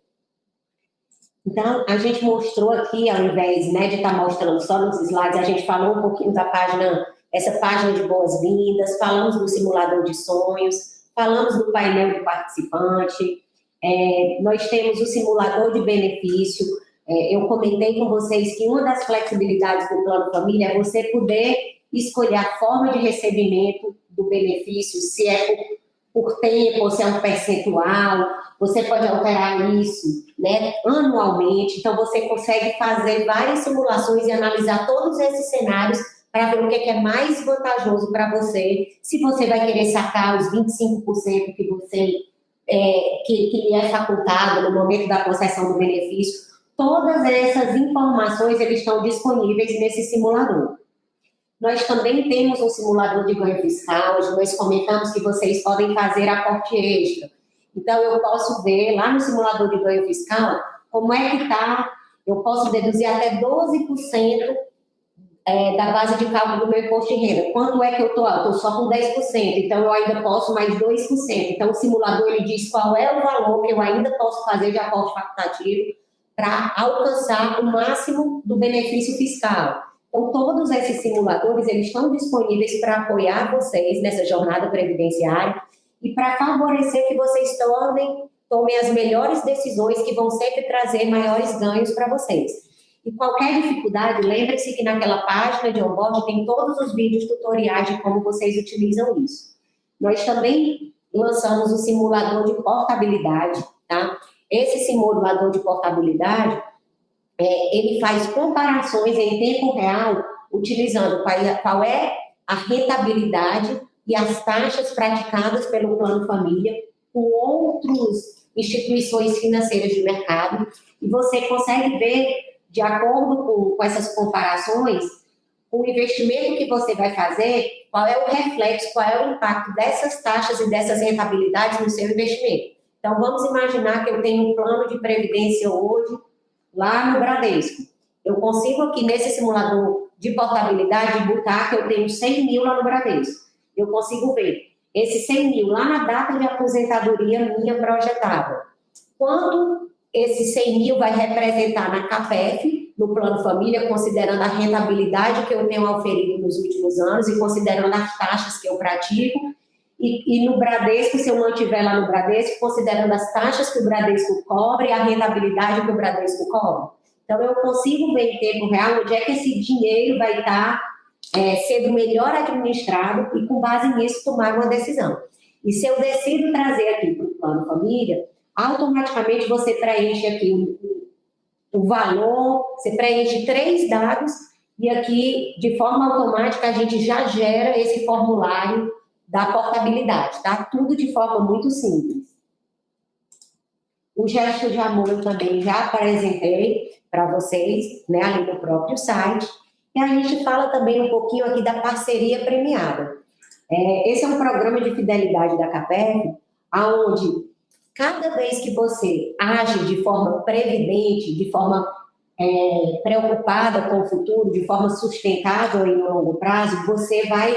Então, a gente mostrou aqui, ao invés, né, de estar mostrando só nos slides, a gente falou um pouquinho da página, essa página de boas-vindas, falamos do simulador de sonhos, falamos do painel do participante, nós temos o simulador de benefício. Eu comentei com vocês que uma das flexibilidades do Plano Família é você poder escolher a forma de recebimento do benefício, se é por tempo, ou se é um percentual, você pode alterar isso, né, anualmente. Então, você consegue fazer várias simulações e analisar todos esses cenários para ver o que é mais vantajoso para você, se você vai querer sacar os 25% que você que lhe é facultado no momento da concessão do benefício. Todas essas informações eles estão disponíveis nesse simulador. Nós também temos um simulador de ganho fiscal, onde nós comentamos que vocês podem fazer aporte extra. Então, eu posso ver lá no simulador de ganho fiscal como é que está, eu posso deduzir até 12% da base de cálculo do meu imposto de renda. Quanto é que eu estou? Estou só com 10%, então eu ainda posso mais 2%. Então, o simulador ele diz qual é o valor que eu ainda posso fazer de aporte facultativo para alcançar o máximo do benefício fiscal. Então, todos esses simuladores eles estão disponíveis para apoiar vocês nessa jornada previdenciária e para favorecer que vocês tomem as melhores decisões que vão sempre trazer maiores ganhos para vocês. E qualquer dificuldade, lembre-se que naquela página de onboard tem todos os vídeos tutoriais de como vocês utilizam isso. Nós também lançamos o simulador de portabilidade, tá? Esse simulador de portabilidade, ele faz comparações em tempo real, utilizando qual é a rentabilidade e as taxas praticadas pelo Plano Família com outras instituições financeiras de mercado, e você consegue ver, de acordo com essas comparações, o investimento que você vai fazer, qual é o reflexo, qual é o impacto dessas taxas e dessas rentabilidades no seu investimento. Então, vamos imaginar que eu tenho um plano de previdência hoje lá no Bradesco. Eu consigo aqui nesse simulador de portabilidade botar que eu tenho 100 mil lá no Bradesco. Eu consigo ver esses 100 mil lá na data de aposentadoria minha projetada. Quanto esse 100 mil vai representar na CAPEF, no Plano Família, considerando a rentabilidade que eu tenho auferido nos últimos anos e considerando as taxas que eu pratico, e no Bradesco, se eu mantiver lá no Bradesco, considerando as taxas que o Bradesco cobra e a rentabilidade que o Bradesco cobra. Então, eu consigo ver em tempo real onde é que esse dinheiro vai estar sendo melhor administrado e, com base nisso, tomar uma decisão. E se eu decido trazer aqui para o Plano Família, automaticamente você preenche aqui o valor, você preenche 3 dados e aqui, de forma automática, a gente já gera esse formulário da portabilidade, tá? Tudo de forma muito simples. O gesto de amor eu também já apresentei para vocês, né, ali no próprio site. E a gente fala também um pouquinho aqui da parceria premiada. Esse é um programa de fidelidade da CAPEF, onde cada vez que você age de forma previdente, de forma preocupada com o futuro, de forma sustentável e no longo prazo, você vai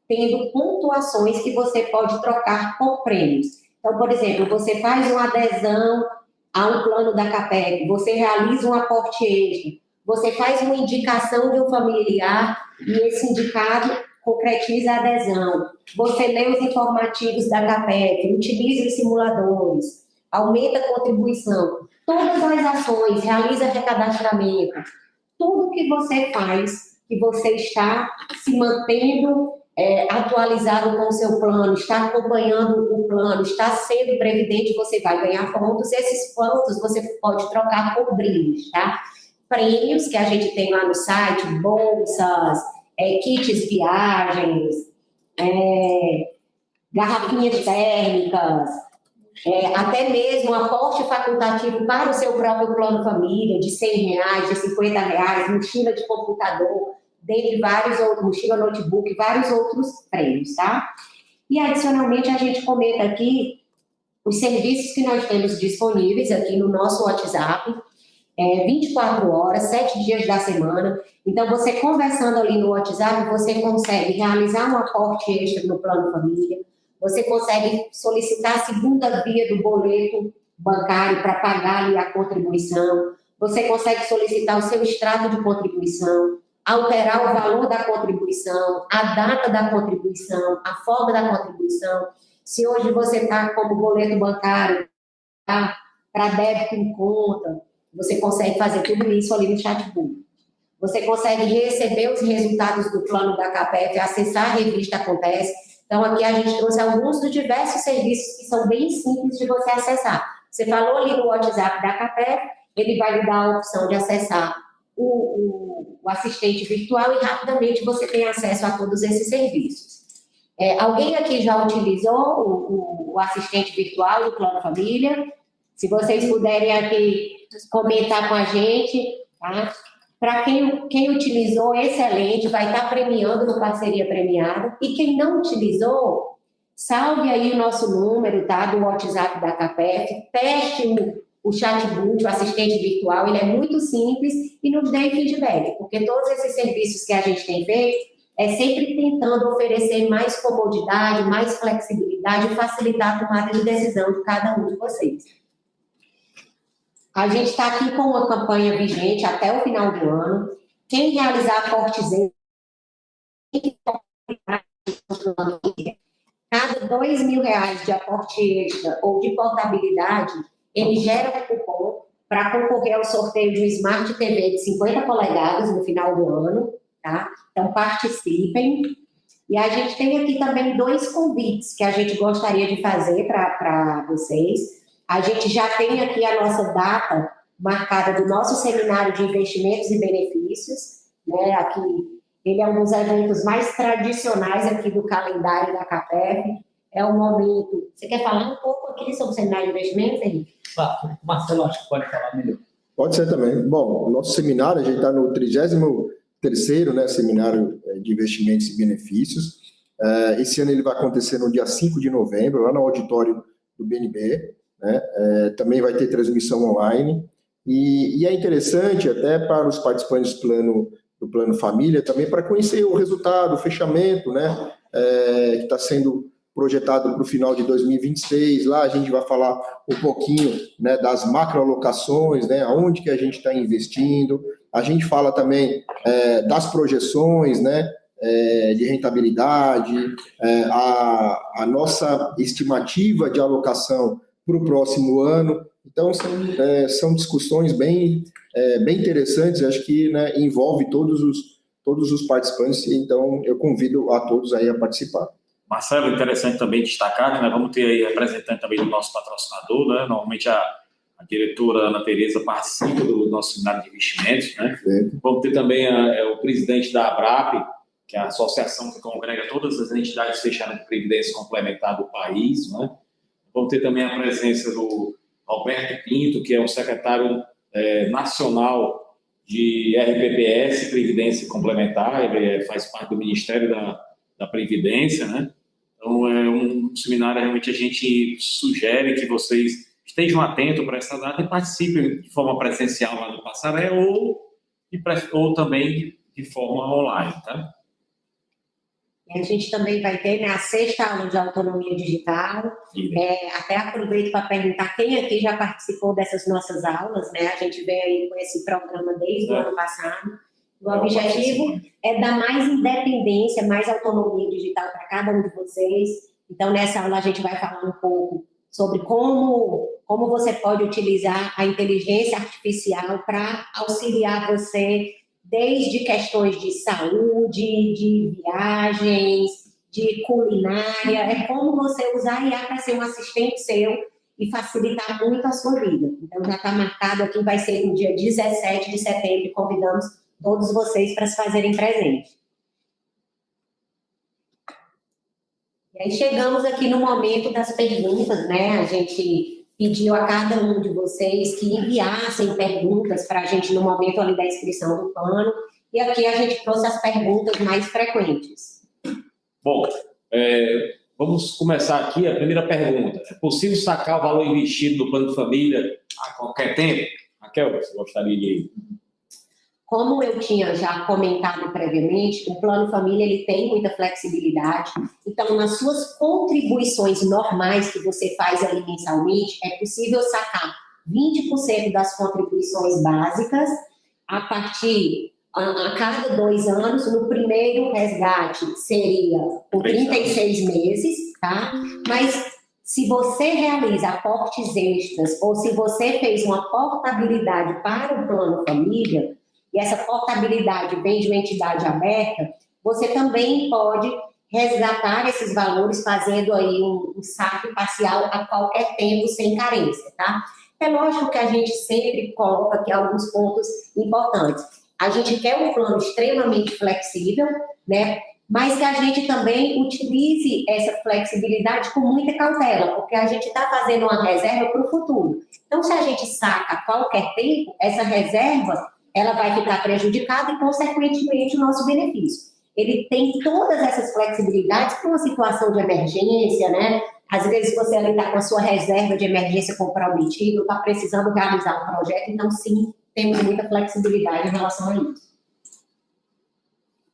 tendo pontuações que você pode trocar por prêmios. Então, por exemplo, você faz uma adesão a um plano da CAPEF, você realiza um aporte extra, você faz uma indicação de um familiar e esse indicado concretiza a adesão. Você lê os informativos da CAPEF, utiliza os simuladores, aumenta a contribuição. Todas as ações, realiza recadastramento. Tudo que você faz, que você está se mantendo atualizado com o seu plano, está acompanhando o plano, está sendo previdente, você vai ganhar pontos. Esses pontos você pode trocar por brindes, tá? Prêmios que a gente tem lá no site, bolsas, kits viagens, garrafinhas térmicas, até mesmo aporte facultativo para o seu próprio plano família, de R$100, de R$50, mochila de computador, dentre vários outros, mochila notebook, vários outros prêmios, tá? E adicionalmente a gente comenta aqui os serviços que nós temos disponíveis aqui no nosso WhatsApp, 24 horas, 7 dias da semana. Então, você conversando ali no WhatsApp, você consegue realizar um aporte extra no Plano Família, você consegue solicitar a segunda via do boleto bancário para pagar ali a contribuição, você consegue solicitar o seu extrato de contribuição, alterar o valor da contribuição, a data da contribuição, a forma da contribuição. Se hoje você está como boleto bancário, tá, para débito em conta, você consegue fazer tudo isso ali no chatbot. Você consegue receber os resultados do plano da CAPEF, acessar a revista Acontece. Então, aqui a gente trouxe alguns dos diversos serviços que são bem simples de você acessar. Você falou ali no WhatsApp da CAPEF, ele vai lhe dar a opção de acessar o assistente virtual e rapidamente você tem acesso a todos esses serviços. Alguém aqui já utilizou o assistente virtual do Plano Família? Se vocês puderem aqui comentar com a gente, tá? Para quem utilizou, excelente, vai estar premiando no Parceria Premiada. E quem não utilizou, salve aí o nosso número, tá? Do WhatsApp da CAPEF, teste o chatbot, o assistente virtual, ele é muito simples e nos dê feedback, porque todos esses serviços que a gente tem feito é sempre tentando oferecer mais comodidade, mais flexibilidade e facilitar a tomada de decisão de cada um de vocês. A gente está aqui com uma campanha vigente até o final do ano. Quem realizar aportes cada R$2.000 de aporte extra ou de portabilidade, ele gera um cupom para concorrer ao sorteio de um Smart TV de 50 polegadas no final do ano, tá? Então, participem. E a gente tem aqui também 2 convites que a gente gostaria de fazer para vocês. A gente já tem aqui a nossa data marcada do nosso seminário de investimentos e benefícios, né? Aqui, ele é um dos eventos mais tradicionais aqui do calendário da CAPEF. É um momento... Você quer falar um pouco aqui sobre o seminário de investimentos, Henrique? Marcelo, acho que pode falar melhor. Pode ser também. Bom, o nosso seminário, a gente está no 33º, né, Seminário de Investimentos e Benefícios. Esse ano ele vai acontecer no dia 5 de novembro, lá no auditório do BNB. Né? Também vai ter transmissão online. E é interessante até para os participantes do Plano Família, também para conhecer o resultado, o fechamento, né, que está sendo projetado para o final de 2026. Lá a gente vai falar um pouquinho, né, das macroalocações, né, aonde que a gente está investindo. A gente fala também das projeções, né, de rentabilidade, a nossa estimativa de alocação para o próximo ano. Então, são discussões bem interessantes, acho que, né, envolve todos os participantes, então eu convido a todos aí a participar. Marcelo, interessante também destacar que nós vamos ter aí representante também do nosso patrocinador, né? Normalmente a diretora Ana Tereza participa do nosso seminário de investimentos, né? Vamos ter também o presidente da ABRAP, que é a associação que congrega todas as entidades fechadas de previdência complementar do país, né? Vamos ter também a presença do Roberto Pinto, que é o secretário nacional de RPPS, Previdência Complementar, ele faz parte do Ministério da Previdência, né? Então, é um seminário, realmente, a gente sugere que vocês estejam atentos para essa data e participem de forma presencial lá no Passaré ou também de forma online, tá? A gente também vai ter, né, a 6ª aula de autonomia digital. Até aproveito para perguntar quem aqui já participou dessas nossas aulas, né? A gente vem aí com esse programa desde o ano passado. O objetivo é dar mais independência, mais autonomia digital para cada um de vocês. Então, nessa aula a gente vai falar um pouco sobre como você pode utilizar a inteligência artificial para auxiliar você desde questões de saúde, de viagens, de culinária. É como você usar a IA para ser um assistente seu e facilitar muito a sua vida. Então, já está marcado aqui, vai ser no dia 17 de setembro, e convidamos todos vocês para se fazerem presente. E aí chegamos aqui no momento das perguntas, né? A gente pediu a cada um de vocês que enviassem perguntas para a gente no momento ali da inscrição do plano, e aqui a gente trouxe as perguntas mais frequentes. Bom, vamos começar aqui a primeira pergunta. É possível sacar o valor investido no plano de família a qualquer tempo? Raquel, você gostaria de... Como eu tinha já comentado previamente, o Plano Família ele tem muita flexibilidade. Então, nas suas contribuições normais que você faz ali mensalmente, é possível sacar 20% das contribuições básicas a cada 2 anos. No primeiro resgate seria por 36 meses, tá? Mas se você realiza aportes extras ou se você fez uma portabilidade para o Plano Família, e essa portabilidade vem de uma entidade aberta, você também pode resgatar esses valores fazendo aí um saque parcial a qualquer tempo, sem carência, tá? É lógico que a gente sempre coloca aqui alguns pontos importantes. A gente quer um plano extremamente flexível, né? Mas que a gente também utilize essa flexibilidade com muita cautela, porque a gente está fazendo uma reserva para o futuro. Então, se a gente saca a qualquer tempo, essa reserva ela vai ficar prejudicada e, consequentemente, o nosso benefício. ele tem todas essas flexibilidades para uma situação de emergência, né? Às vezes você ali está com a sua reserva de emergência comprometida, está precisando realizar um projeto, então sim, temos muita flexibilidade em relação a isso.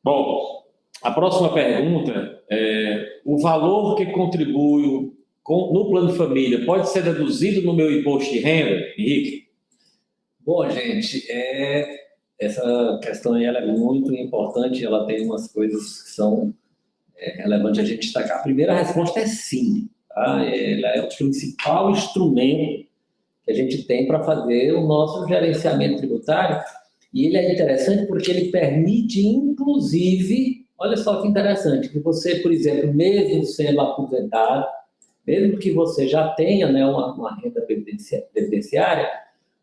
Bom, a próxima pergunta é: o valor que contribuo no Plano Família pode ser deduzido no meu imposto de renda, Henrique? Bom, gente, essa questão aí, ela é muito importante, ela tem umas coisas que são relevantes a gente destacar. A primeira resposta é sim, tá? Ela é o principal instrumento que a gente tem para fazer o nosso gerenciamento tributário, e ele é interessante porque ele permite, inclusive, olha só que interessante, que você, por exemplo, mesmo sendo aposentado, mesmo que você já tenha, né, uma renda previdenciária,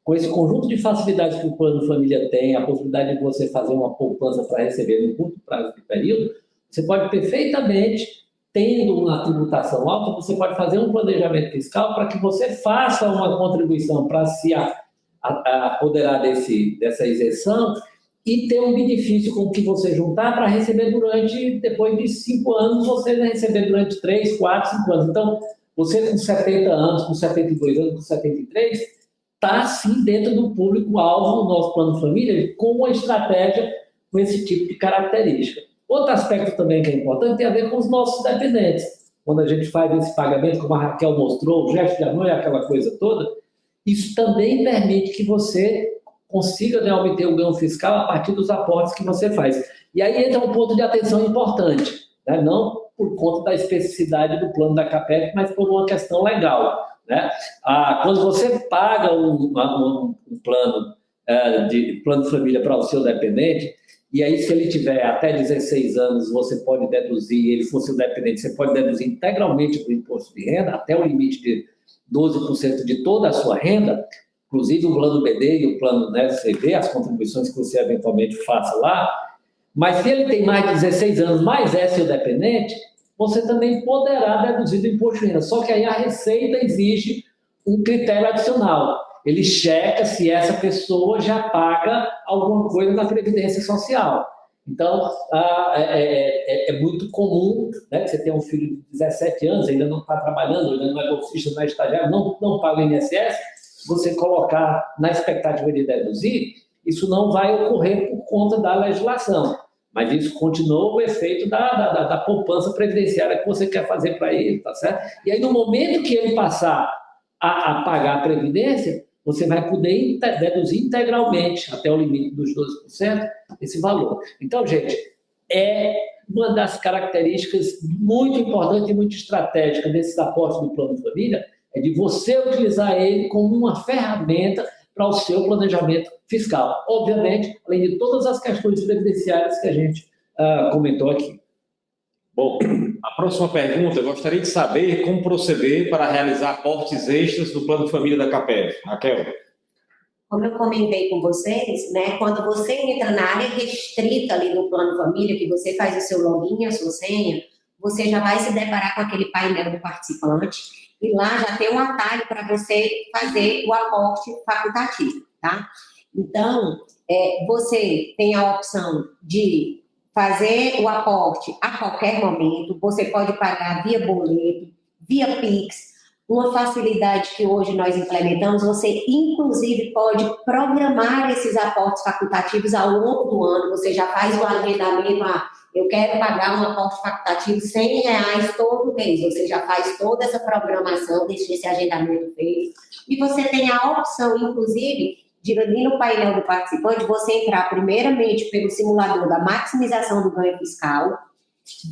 com esse conjunto de facilidades que o Plano Família tem, a possibilidade de você fazer uma poupança para receber no curto prazo de período, você pode perfeitamente, tendo uma tributação alta, você pode fazer um planejamento fiscal para que você faça uma contribuição para se apoderar dessa isenção e ter um benefício com que você juntar para receber depois de 5 anos, você vai receber durante 3, 4, 5 anos. Então, você com 70 anos, com 72 anos, com 73, está sim dentro do público-alvo do nosso Plano Família, com uma estratégia com esse tipo de característica. Outro aspecto também que é importante tem a ver com os nossos dependentes. Quando a gente faz esse pagamento, como a Raquel mostrou, o gesto de amor e aquela coisa toda, isso também permite que você consiga, né, obter o ganho fiscal a partir dos aportes que você faz. E aí entra um ponto de atenção importante, né? Não por conta da especificidade do plano da CAPEV, mas por uma questão legal, né? Quando você paga um plano de plano de família para o seu dependente, e aí se ele tiver até 16 anos, você pode deduzir, ele for seu dependente, você pode deduzir integralmente do imposto de renda, até o limite de 12% de toda a sua renda, inclusive o plano BD e o plano, né, CV, as contribuições que você eventualmente faça lá. Mas se ele tem mais de 16 anos, mais é seu dependente, você também poderá deduzir do imposto de renda. Só que aí a Receita exige um critério adicional. Ele checa se essa pessoa já paga alguma coisa na Previdência Social. Então, é muito comum, né, que você tenha um filho de 17 anos, ainda não está trabalhando, ainda não é bolsista, não é estagiário, não paga o INSS, você colocar na expectativa de deduzir, isso não vai ocorrer por conta da legislação. Mas isso continua o efeito da poupança previdenciária que você quer fazer para ele, tá certo? E aí, no momento que ele passar a pagar a Previdência, você vai poder deduzir integralmente, até o limite dos 12%, esse valor. Então, gente, é uma das características muito importantes e muito estratégicas desses aportes do Plano Família, é de você utilizar ele como uma ferramenta para o seu planejamento fiscal. Obviamente, além de todas as questões previdenciárias que a gente comentou aqui. Bom, a próxima pergunta, eu gostaria de saber como proceder para realizar aportes extras do Plano Família da CAPEV. Raquel. Como eu comentei com vocês, né, quando você entra na área restrita ali do Plano Família, que você faz o seu login, a sua senha, você já vai se deparar com aquele painel do participante e lá já tem um atalho para você fazer o aporte facultativo, tá? Então, você tem a opção de fazer o aporte a qualquer momento, você pode pagar via boleto, via Pix, uma facilidade que hoje nós implementamos, você inclusive pode programar esses aportes facultativos ao longo do ano, você já faz o agendamento, eu quero pagar um aporte facultativo R$100 todo mês, você já faz toda essa programação, deixa esse agendamento feito, e você tem a opção, inclusive, de ali no painel do participante, você entrar primeiramente pelo simulador da maximização do ganho fiscal,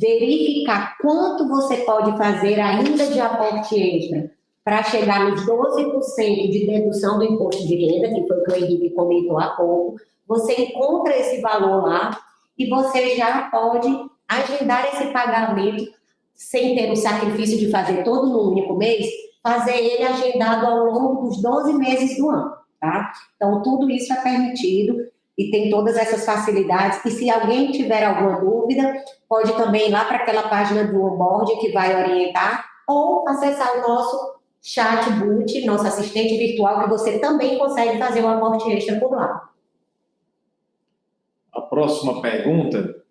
verificar quanto você pode fazer ainda de aporte extra para chegar nos 12% de dedução do imposto de renda, que foi o que o Henrique comentou há pouco. Você encontra esse valor lá e você já pode agendar esse pagamento sem ter o sacrifício de fazer todo no único mês, fazer ele agendado ao longo dos 12 meses do ano, tá? Então, tudo isso é permitido e tem todas essas facilidades. E se alguém tiver alguma dúvida, pode também ir lá para aquela página do onboard que vai orientar ou acessar o nosso chatbot, nosso assistente virtual, que você também consegue fazer um aporte extra por lá. A próxima pergunta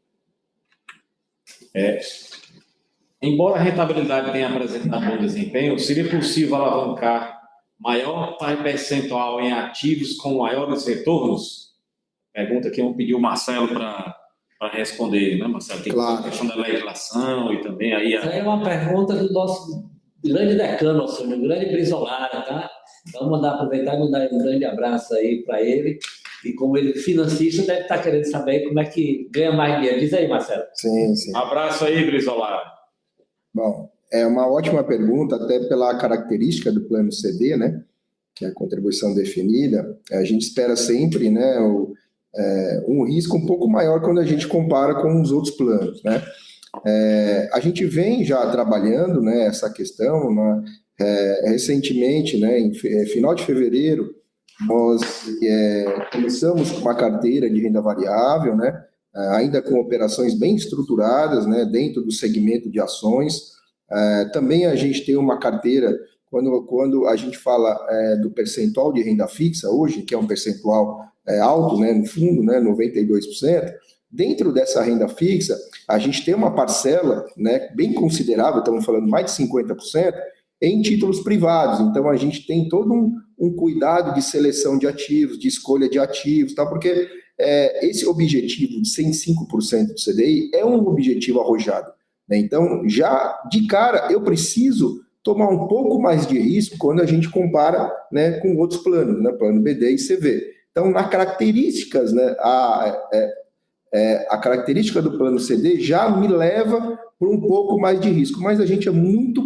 Embora a rentabilidade tenha apresentado bom desempenho, seria possível alavancar maior percentual em ativos com maiores retornos? Pergunta que vamos pedir o Marcelo para responder, né, Marcelo? Tem Claro. a questão da legislação e também aí... Essa é uma pergunta do nosso grande decano, o grande Brizolara, tá? Então, aproveitar e mandar um grande abraço aí para ele. E como ele financista, deve estar querendo saber como é que ganha mais dinheiro. Diz aí, Marcelo. Sim, sim. Abraço aí, Brizolara. Bom, é uma ótima pergunta, até pela característica do plano CD, né? Que é a contribuição definida. A gente espera sempre, né, um risco um pouco maior quando a gente compara com os outros planos, né? A gente vem já trabalhando, né, essa questão, né, recentemente, né, em final de fevereiro, nós começamos com uma carteira de renda variável, né, ainda com operações bem estruturadas, né, dentro do segmento de ações. Também a gente tem uma carteira, quando a gente fala do percentual de renda fixa hoje, que é um percentual alto, né, no fundo, né, 92%, dentro dessa renda fixa, a gente tem uma parcela, né, bem considerável, estamos falando mais de 50%, em títulos privados. Então, a gente tem todo um cuidado de seleção de ativos, de escolha de ativos, tá? Porque esse objetivo de 105% do CDI é um objetivo arrojado, né? Então, já de cara, eu preciso tomar um pouco mais de risco quando a gente compara, né, com outros planos, né, plano BD e CV. Então, nas características, né, a característica do plano CD já me leva para um pouco mais de risco, mas a gente é muito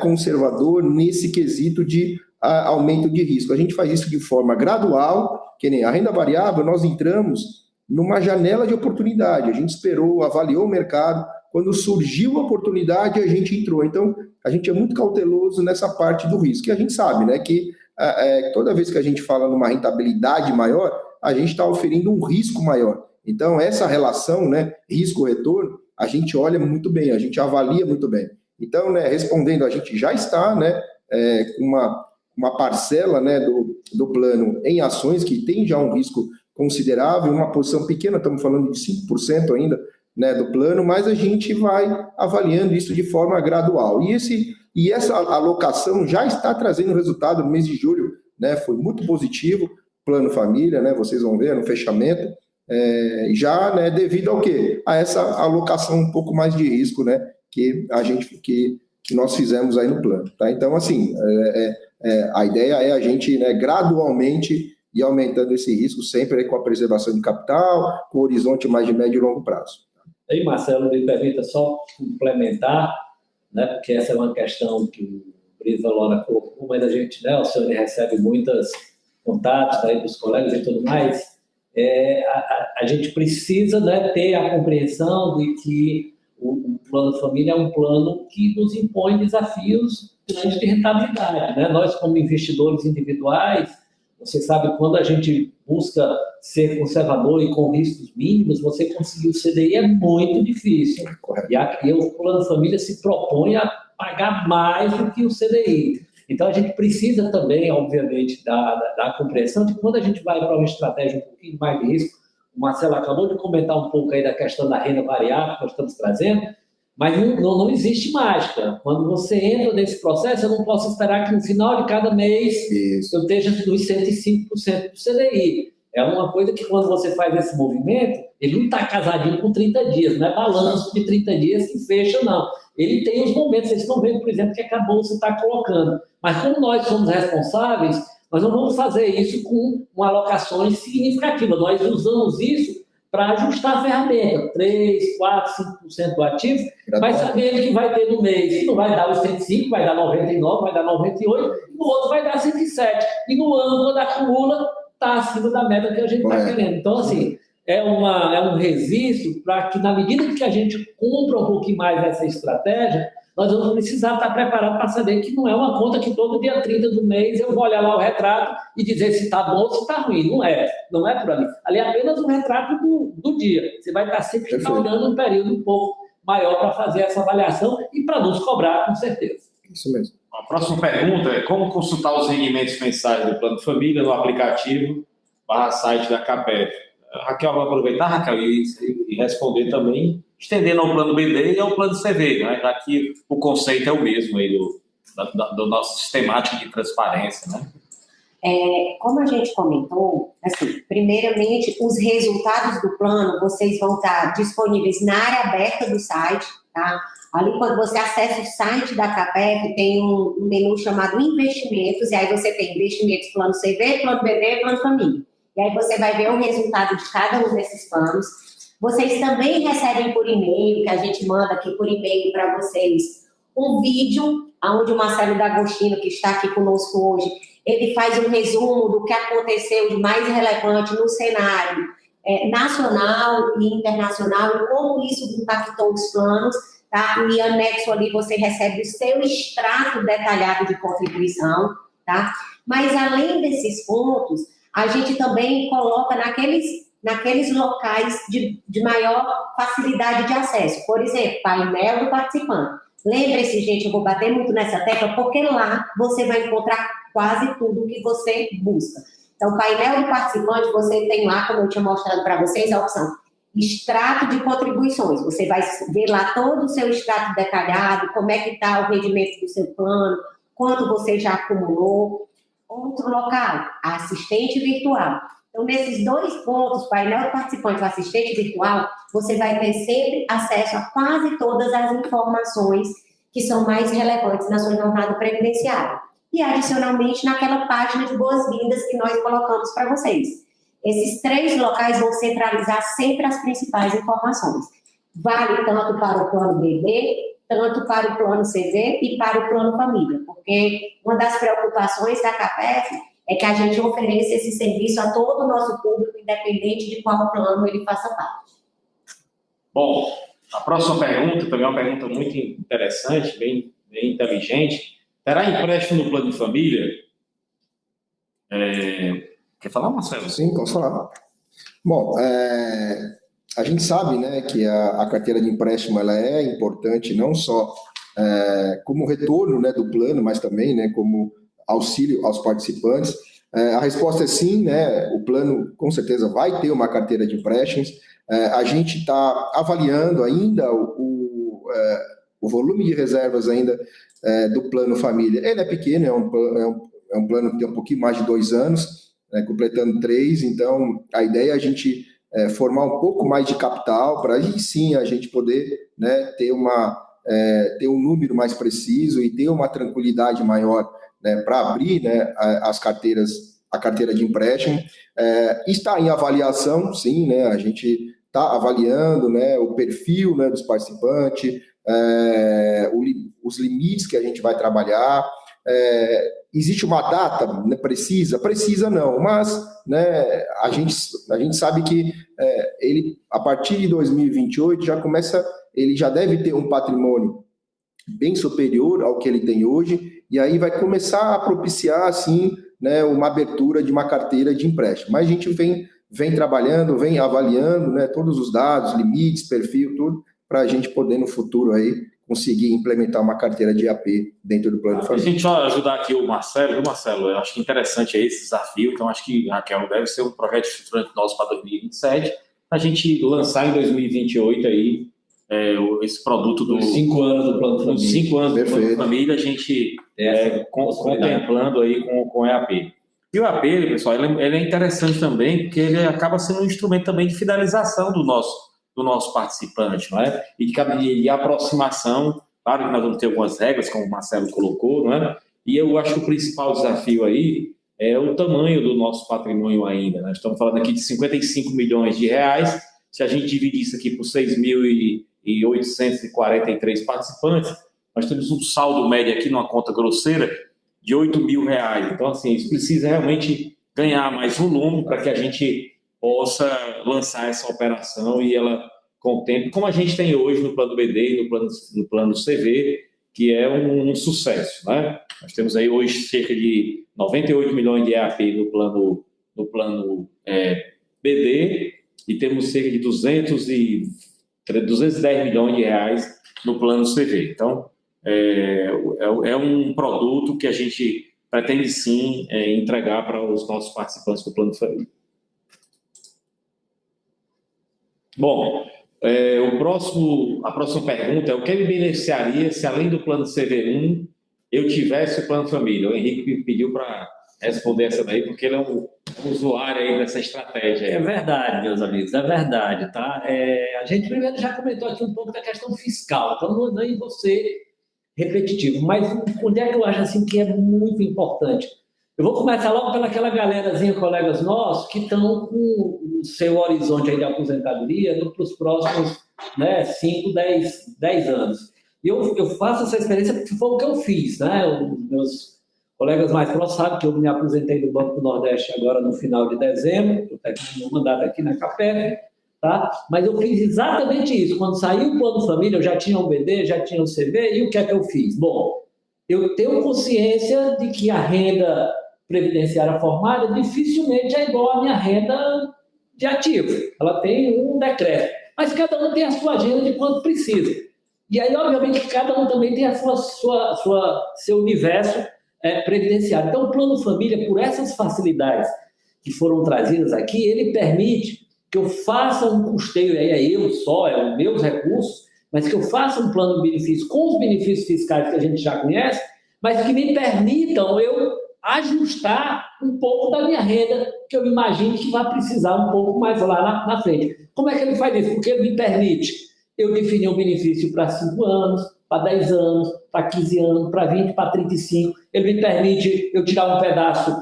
conservador nesse quesito de aumento de risco. A gente faz isso de forma gradual, que nem a renda variável, nós entramos numa janela de oportunidade, a gente esperou, avaliou o mercado, quando surgiu a oportunidade, a gente entrou. Então, a gente é muito cauteloso nessa parte do risco, e a gente sabe, né, que toda vez que a gente fala numa rentabilidade maior, a gente está oferindo um risco maior. Então, essa relação, né, risco-retorno, a gente olha muito bem, a gente avalia muito bem. Então, né, respondendo, a gente já está, né, com uma parcela, né, do plano em ações que tem já um risco considerável, uma posição pequena, estamos falando de 5% ainda, né, do plano, mas a gente vai avaliando isso de forma gradual. E essa alocação já está trazendo resultado no mês de julho, né, foi muito positivo, plano família, né, vocês vão ver no fechamento, já, né, devido ao quê? A essa alocação um pouco mais de risco, né, que nós fizemos aí no plano, tá? Então, assim, a ideia é a gente, né, gradualmente ir aumentando esse risco, sempre com a preservação de capital, com horizonte mais de médio e longo prazo. Aí, Marcelo, me permita só complementar, né, porque essa é uma questão que o Brizolara colocou, mas a gente, né, o senhor recebe muitos contatos aí dos colegas e tudo mais. A gente precisa, né, ter a compreensão de que o plano família é um plano que nos impõe desafios grandes de rentabilidade, né? Nós, como investidores individuais, você sabe, quando a gente busca ser conservador e com riscos mínimos, você conseguir o CDI é muito difícil. E o plano família se propõe a pagar mais do que o CDI. Então, a gente precisa também, obviamente, da compreensão de que quando a gente vai para uma estratégia um pouquinho mais de risco, o Marcelo acabou de comentar um pouco aí da questão da renda variável que nós estamos trazendo, mas não existe mágica. Quando você entra nesse processo, eu não posso esperar que no final de cada mês eu esteja nos 105% do CDI. É uma coisa que quando você faz esse movimento, ele não está casadinho com 30 dias, não é balanço de 30 dias que fecha, não. Ele tem os momentos, esse momento, por exemplo, que acabou você está colocando. Mas como nós somos responsáveis, nós não vamos fazer isso com alocações significativas. Nós usamos isso para ajustar a ferramenta, 3, 4, 5% do ativo, mas sabendo que vai ter no mês, que não vai dar os 105, vai dar 99, vai dar 98, e no outro vai dar 107. E no ano, quando acumula, está acima da meta que a gente está querendo. Então, assim, é um registro para que, na medida que a gente cumpra um pouquinho mais essa estratégia, nós vamos precisar estar preparados para saber que não é uma conta que todo dia 30 do mês eu vou olhar lá o retrato e dizer se está bom ou se está ruim. Não é por ali. Ali é apenas um retrato do dia. Você vai estar sempre olhando um período um pouco maior para fazer essa avaliação e para nos cobrar, com certeza. Isso mesmo. A próxima pergunta é como consultar os rendimentos mensais do Plano Família no aplicativo /site da CAPEF. a Raquel vai aproveitar, Raquel, e responder também, estendendo ao plano BD e ao plano CV, né? Já que o conceito é o mesmo aí do nosso sistemático de transparência, né? Como a gente comentou, assim, primeiramente, os resultados do plano, vocês vão estar disponíveis na área aberta do site, tá? Ali, quando você acessa o site da CAPEF, tem um menu chamado Investimentos, e aí você tem Investimentos, Plano CV, Plano BB, Plano Família. E aí você vai ver o resultado de cada um desses planos. Vocês também recebem por e-mail, que a gente manda aqui por e-mail para vocês, um vídeo, onde o Marcelo D'Agostino, que está aqui conosco hoje, ele faz um resumo do que aconteceu de mais relevante no cenário nacional e internacional e como isso impactou os planos, tá? E anexo ali você recebe o seu extrato detalhado de contribuição, tá? Mas além desses pontos, a gente também coloca naqueles locais de maior facilidade de acesso. Por exemplo, painel do participante. Lembre-se, gente, eu vou bater muito nessa tecla, porque lá você vai encontrar quase tudo que você busca. Então, painel do participante, você tem lá, como eu tinha mostrado para vocês, a opção extrato de contribuições. Você vai ver lá todo o seu extrato detalhado, como é que está o rendimento do seu plano, quanto você já acumulou. Outro local, assistente virtual. Então, nesses dois pontos, painel do participante e assistente virtual, você vai ter sempre acesso a quase todas as informações que são mais relevantes na sua jornada previdenciária. E, adicionalmente, naquela página de boas-vindas que nós colocamos para vocês. Esses 3 locais vão centralizar sempre as principais informações. Vale tanto para o plano BB, tanto para o plano CV e para o plano família, porque uma das preocupações da CAPEF é que a gente ofereça esse serviço a todo o nosso público, independente de qual plano ele faça parte. Bom, a próxima pergunta também é uma pergunta muito interessante, bem inteligente. Terá empréstimo no plano de família? Quer falar, Marcelo? Sim, posso falar. Bom, a gente sabe, né, que a carteira de empréstimo ela é importante não só como retorno, né, do plano, mas também, né, como auxílio aos participantes. A resposta é sim, né, o plano com certeza vai ter uma carteira de empréstimos. A gente está avaliando ainda o volume de reservas ainda do plano família. Ele é pequeno, é um plano que tem um pouquinho mais de 2 anos, completando 3, então a ideia é a gente formar um pouco mais de capital para aí sim a gente poder, né, ter um número mais preciso e ter uma tranquilidade maior, né, para abrir, né, a carteira de empréstimo. Está em avaliação, sim, né, a gente está avaliando, né, o perfil, né, dos participantes, os limites que a gente vai trabalhar. Existe uma data, né, precisa não, mas, né, a gente sabe que ele, a partir de 2028, ele já deve ter um patrimônio bem superior ao que ele tem hoje, e aí vai começar a propiciar, assim, né, uma abertura de uma carteira de empréstimo. Mas a gente vem trabalhando, vem avaliando, né, todos os dados, limites, perfil, tudo, para a gente poder, no futuro, aí, conseguir implementar uma carteira de AP dentro do plano família. A gente só ajudar aqui o Marcelo, viu, Marcelo? Eu acho que interessante esse desafio, então acho que, Raquel, deve ser um projeto estruturante nosso para 2027, a gente lançar em 2028 aí esse produto dos 5 anos do plano família. 5 anos do plano família, a gente contemplando aí com o EAP. E o EAP, pessoal, ele é interessante também, porque ele acaba sendo um instrumento também de fidelização do nosso participante, não é? E de aproximação. Claro que nós vamos ter algumas regras, como o Marcelo colocou, não é? E eu acho que o principal desafio aí é o tamanho do nosso patrimônio ainda. Nós estamos falando aqui de 55 milhões de reais. Se a gente dividir isso aqui por 6.843 participantes, nós temos um saldo médio aqui numa conta grosseira de 8 mil reais. Então, assim, isso precisa realmente ganhar mais volume para que a gente possa lançar essa operação e ela contemple, como a gente tem hoje no plano BD e no plano CV, que é um sucesso, né? Nós temos aí hoje cerca de 98 milhões de EAP no plano BD e temos cerca de 210 milhões de reais no plano CV. Então, é um produto que a gente pretende sim entregar para os nossos participantes do plano de família. Bom, a próxima pergunta é: o que me beneficiaria se, além do plano CV1, eu tivesse o plano família? O Henrique me pediu para responder essa daí, porque ele é um usuário aí dessa estratégia. É verdade, meus amigos, é verdade, tá? A gente primeiro já comentou aqui um pouco da questão fiscal, então não é vou ser repetitivo, mas onde é que eu acho assim que é muito importante? Eu vou começar logo pelaquela galerazinha, colegas nossos, que estão com o seu horizonte aí de aposentadoria para os próximos 5, 10 anos. E eu faço essa experiência porque foi o que eu fiz, né? Os meus colegas mais próximos sabem que eu me aposentei do Banco do Nordeste agora no final de dezembro, eu tenho um mandato aqui na CAPEV, tá? Mas eu fiz exatamente isso. Quando saiu o plano família, eu já tinha o BD, já tinha o CV, e o que é que eu fiz? Bom, eu tenho consciência de que a renda previdenciária formada dificilmente é igual à minha renda de ativo. Ela tem um decreto. Mas cada um tem a sua agenda de quanto precisa. E aí, obviamente, cada um também tem a seu universo previdenciário. Então, o plano família, por essas facilidades que foram trazidas aqui, ele permite que eu faça um custeio, aí é eu só, é os meus recursos, mas que eu faça um plano de benefício com os benefícios fiscais que a gente já conhece, mas que me permitam eu ajustar um pouco da minha renda, que eu imagino que vai precisar um pouco mais lá na frente. Como é que ele faz isso? Porque ele me permite eu definir um benefício para 5 anos, para 10 anos, para 15 anos, para 20, para 35. Ele me permite eu tirar um pedaço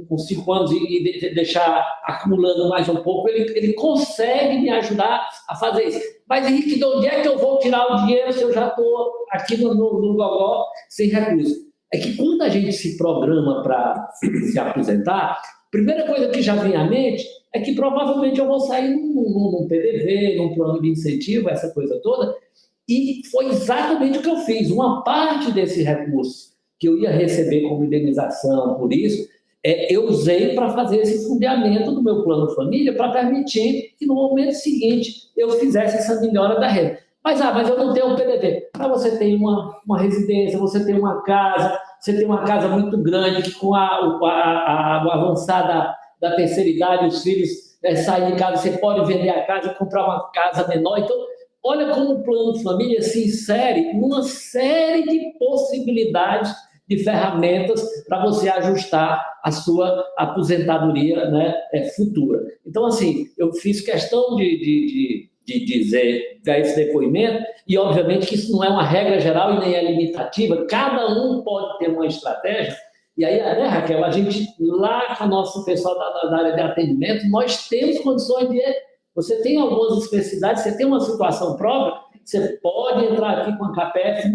com 5 anos e deixar acumulando mais um pouco. Ele consegue me ajudar a fazer isso. Mas, Henrique, de onde é que eu vou tirar o dinheiro se eu já estou aqui no Gogó sem recursos? É que quando a gente se programa para se aposentar, a primeira coisa que já vem à mente é que provavelmente eu vou sair num PDV, num plano de incentivo, essa coisa toda. E foi exatamente o que eu fiz. Uma parte desse recurso que eu ia receber como indenização por isso, eu usei para fazer esse fundeamento do meu plano família para permitir que no momento seguinte eu fizesse essa melhora da renda. Mas eu não tenho um PDV. Mas você tem uma residência, você tem uma casa, você tem uma casa muito grande que com a avançada da terceira idade, os filhos saem de casa, você pode vender a casa e comprar uma casa menor. Então, olha como o plano família se insere numa série de possibilidades de ferramentas para você ajustar a sua aposentadoria futura. Então, assim, eu fiz questão de dar esse depoimento, e obviamente que isso não é uma regra geral e nem é limitativa, cada um pode ter uma estratégia. E aí, Raquel, a gente, lá com o nosso pessoal da área de atendimento, nós temos condições de... Você tem algumas especificidades, você tem uma situação própria, você pode entrar aqui com a CAPEV,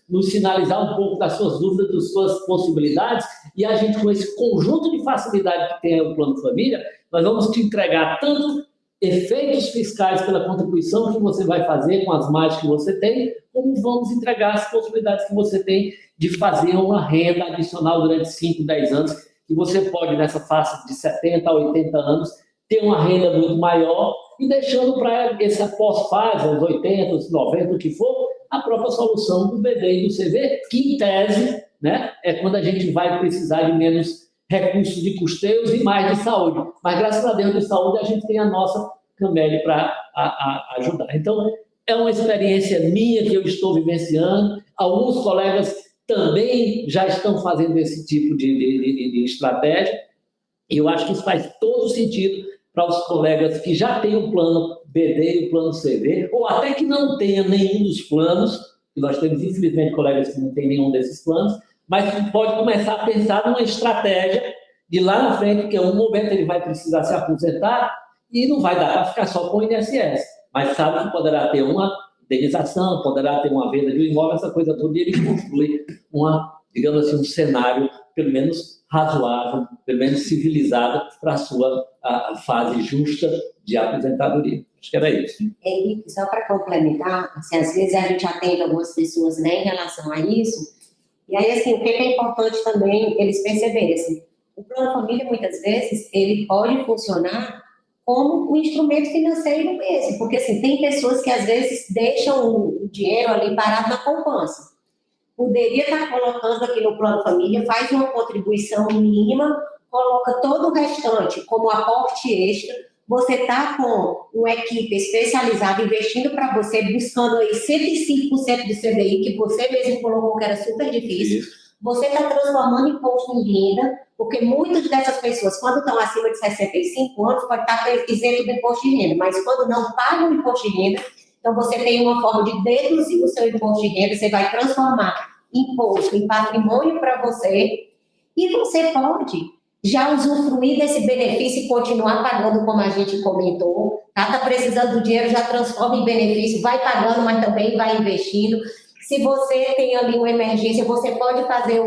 nos sinalizar um pouco das suas dúvidas, das suas possibilidades, e a gente, com esse conjunto de facilidade que tem o Plano Família, nós vamos te entregar tanto efeitos fiscais pela contribuição que você vai fazer com as margens que você tem, como vamos entregar as possibilidades que você tem de fazer uma renda adicional durante 5, 10 anos, que você pode, nessa faixa de 70 a 80 anos, ter uma renda muito maior e deixando para essa pós-fase, os 80, os 90, o que for, a própria solução do BD e do CV, que em tese é quando a gente vai precisar de menos recursos de custeios e mais de saúde. Mas, graças a Deus, de saúde, a gente tem a nossa Cambele para ajudar. Então, é uma experiência minha que eu estou vivenciando. Alguns colegas também já estão fazendo esse tipo de estratégia. E eu acho que isso faz todo sentido para os colegas que já têm o plano BD e o plano CV, ou até que não tenham nenhum dos planos, que nós temos, infelizmente, colegas que não têm nenhum desses planos, mas que pode começar a pensar numa estratégia de lá na frente, porque em um momento ele vai precisar se aposentar e não vai dar para ficar só com o INSS, mas sabe que poderá ter uma indenização, poderá ter uma venda de um imóvel, essa coisa toda, e ele construi digamos assim, um cenário, pelo menos razoável, pelo menos civilizado, para a sua fase justa de aposentadoria. Acho que era isso. Henrique, só para complementar, assim, às vezes a gente atende algumas pessoas em relação a isso, e aí, assim, o que é importante também eles perceberem, assim, o plano família, muitas vezes, ele pode funcionar como um instrumento financeiro mesmo, porque, assim, tem pessoas que, às vezes, deixam o dinheiro ali parado na poupança. Poderia estar colocando aqui no plano família, faz uma contribuição mínima, coloca todo o restante como aporte extra, você está com uma equipe especializada investindo para você, buscando aí 105% do CDI, que você mesmo colocou que era super difícil. Isso. Você está transformando imposto em renda, porque muitas dessas pessoas, quando estão acima de 65 anos, pode estar isento do imposto de renda, mas quando não pagam o imposto de renda, então você tem uma forma de deduzir o seu imposto de renda, você vai transformar imposto em patrimônio para você, e você pode já usufruir desse benefício e continuar pagando, como a gente comentou. Está precisando do dinheiro, já transforma em benefício, vai pagando, mas também vai investindo. Se você tem ali uma emergência, você pode fazer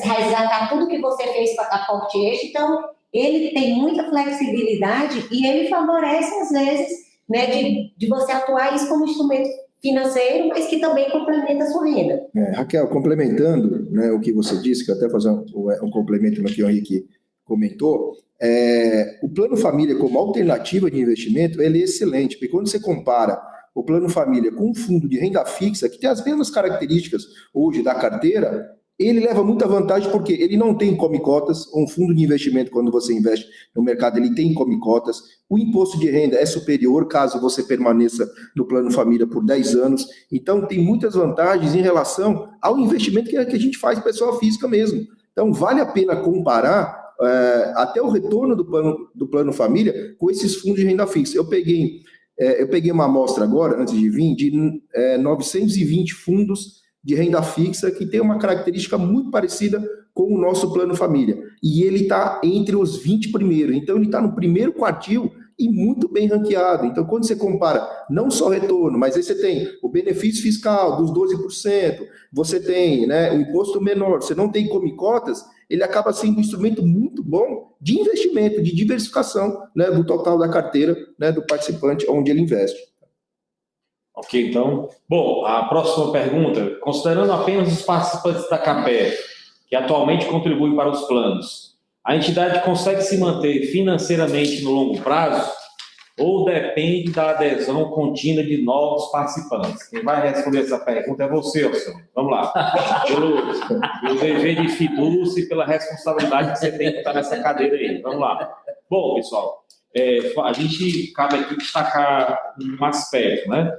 resgatar tudo que você fez para aporte extra. Então, ele tem muita flexibilidade e ele favorece, às vezes, né, de você atuar isso como instrumento financeiro, mas que também complementa a sua renda. Raquel, complementando, né, o que você disse, que eu até fazer um complemento no que o Henrique comentou, o Plano Família como alternativa de investimento, ele é excelente, porque quando você compara o Plano Família com um fundo de renda fixa, que tem as mesmas características hoje da carteira, ele leva muita vantagem porque ele não tem come-cotas. Um fundo de investimento, quando você investe no mercado, ele tem come-cotas. O imposto de renda é superior caso você permaneça no Plano Família por 10 anos. Então, tem muitas vantagens em relação ao investimento que a gente faz pessoa física mesmo. Então, vale a pena comparar até o retorno do plano Família com esses fundos de renda fixa. Eu peguei uma amostra agora, antes de vir, de 920 fundos de renda fixa que tem uma característica muito parecida com o nosso Plano Família. E ele está entre os 20 primeiros. Então, ele está no primeiro quartil e muito bem ranqueado. Então, quando você compara não só o retorno, mas aí você tem o benefício fiscal dos 12%, você tem, né, o imposto menor, você não tem come-cotas, ele acaba sendo um instrumento muito bom de investimento, de diversificação, né, do total da carteira, né, do participante onde ele investe. Ok, então. Bom, a próxima pergunta. Considerando apenas os participantes da CAPEF, que atualmente contribuem para os planos, a entidade consegue se manter financeiramente no longo prazo ou depende da adesão contínua de novos participantes? Quem vai responder essa pergunta é você, Alceu. Vamos lá. Pelo dever de fidúcia e pela responsabilidade que você tem de estar nessa cadeira aí. Vamos lá. Bom, pessoal, a gente cabe aqui destacar um aspecto, né?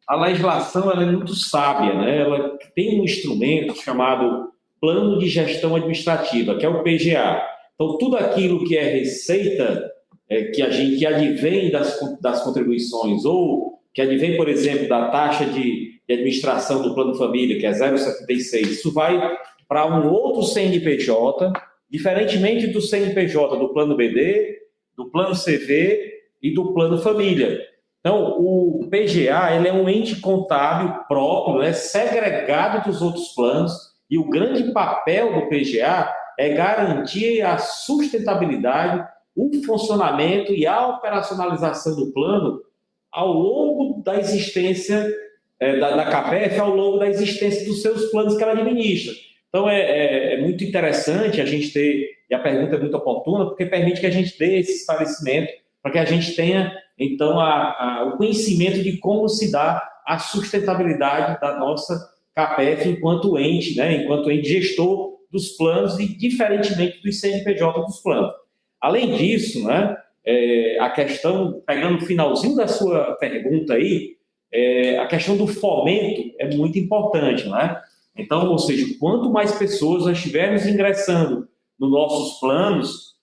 A legislação ela é muito sábia, né? Ela tem um instrumento chamado Plano de Gestão Administrativa, que é o PGA. Então, tudo aquilo que é receita, que advém das contribuições, ou que advém, por exemplo, da taxa de administração do Plano Família, que é 0,76, isso vai para um outro CNPJ, diferentemente do CNPJ do Plano BD, do Plano CV e do Plano Família. Então, o PGA ele é um ente contábil próprio, né, segregado dos outros planos, e o grande papel do PGA é garantir a sustentabilidade, o funcionamento e a operacionalização do plano ao longo da existência da CAPEF, ao longo da existência dos seus planos que ela administra. Então, é muito interessante a gente ter, e a pergunta é muito oportuna, porque permite que a gente dê esse esclarecimento, para que a gente tenha, então, o conhecimento de como se dá a sustentabilidade da nossa CAPEF enquanto ente, né, enquanto ente gestor dos planos e diferentemente do CNPJ dos planos. Além disso, né, a questão, pegando o finalzinho da sua pergunta aí, a questão do fomento é muito importante, né? Então, ou seja, quanto mais pessoas nós estivermos ingressando nos nossos planos,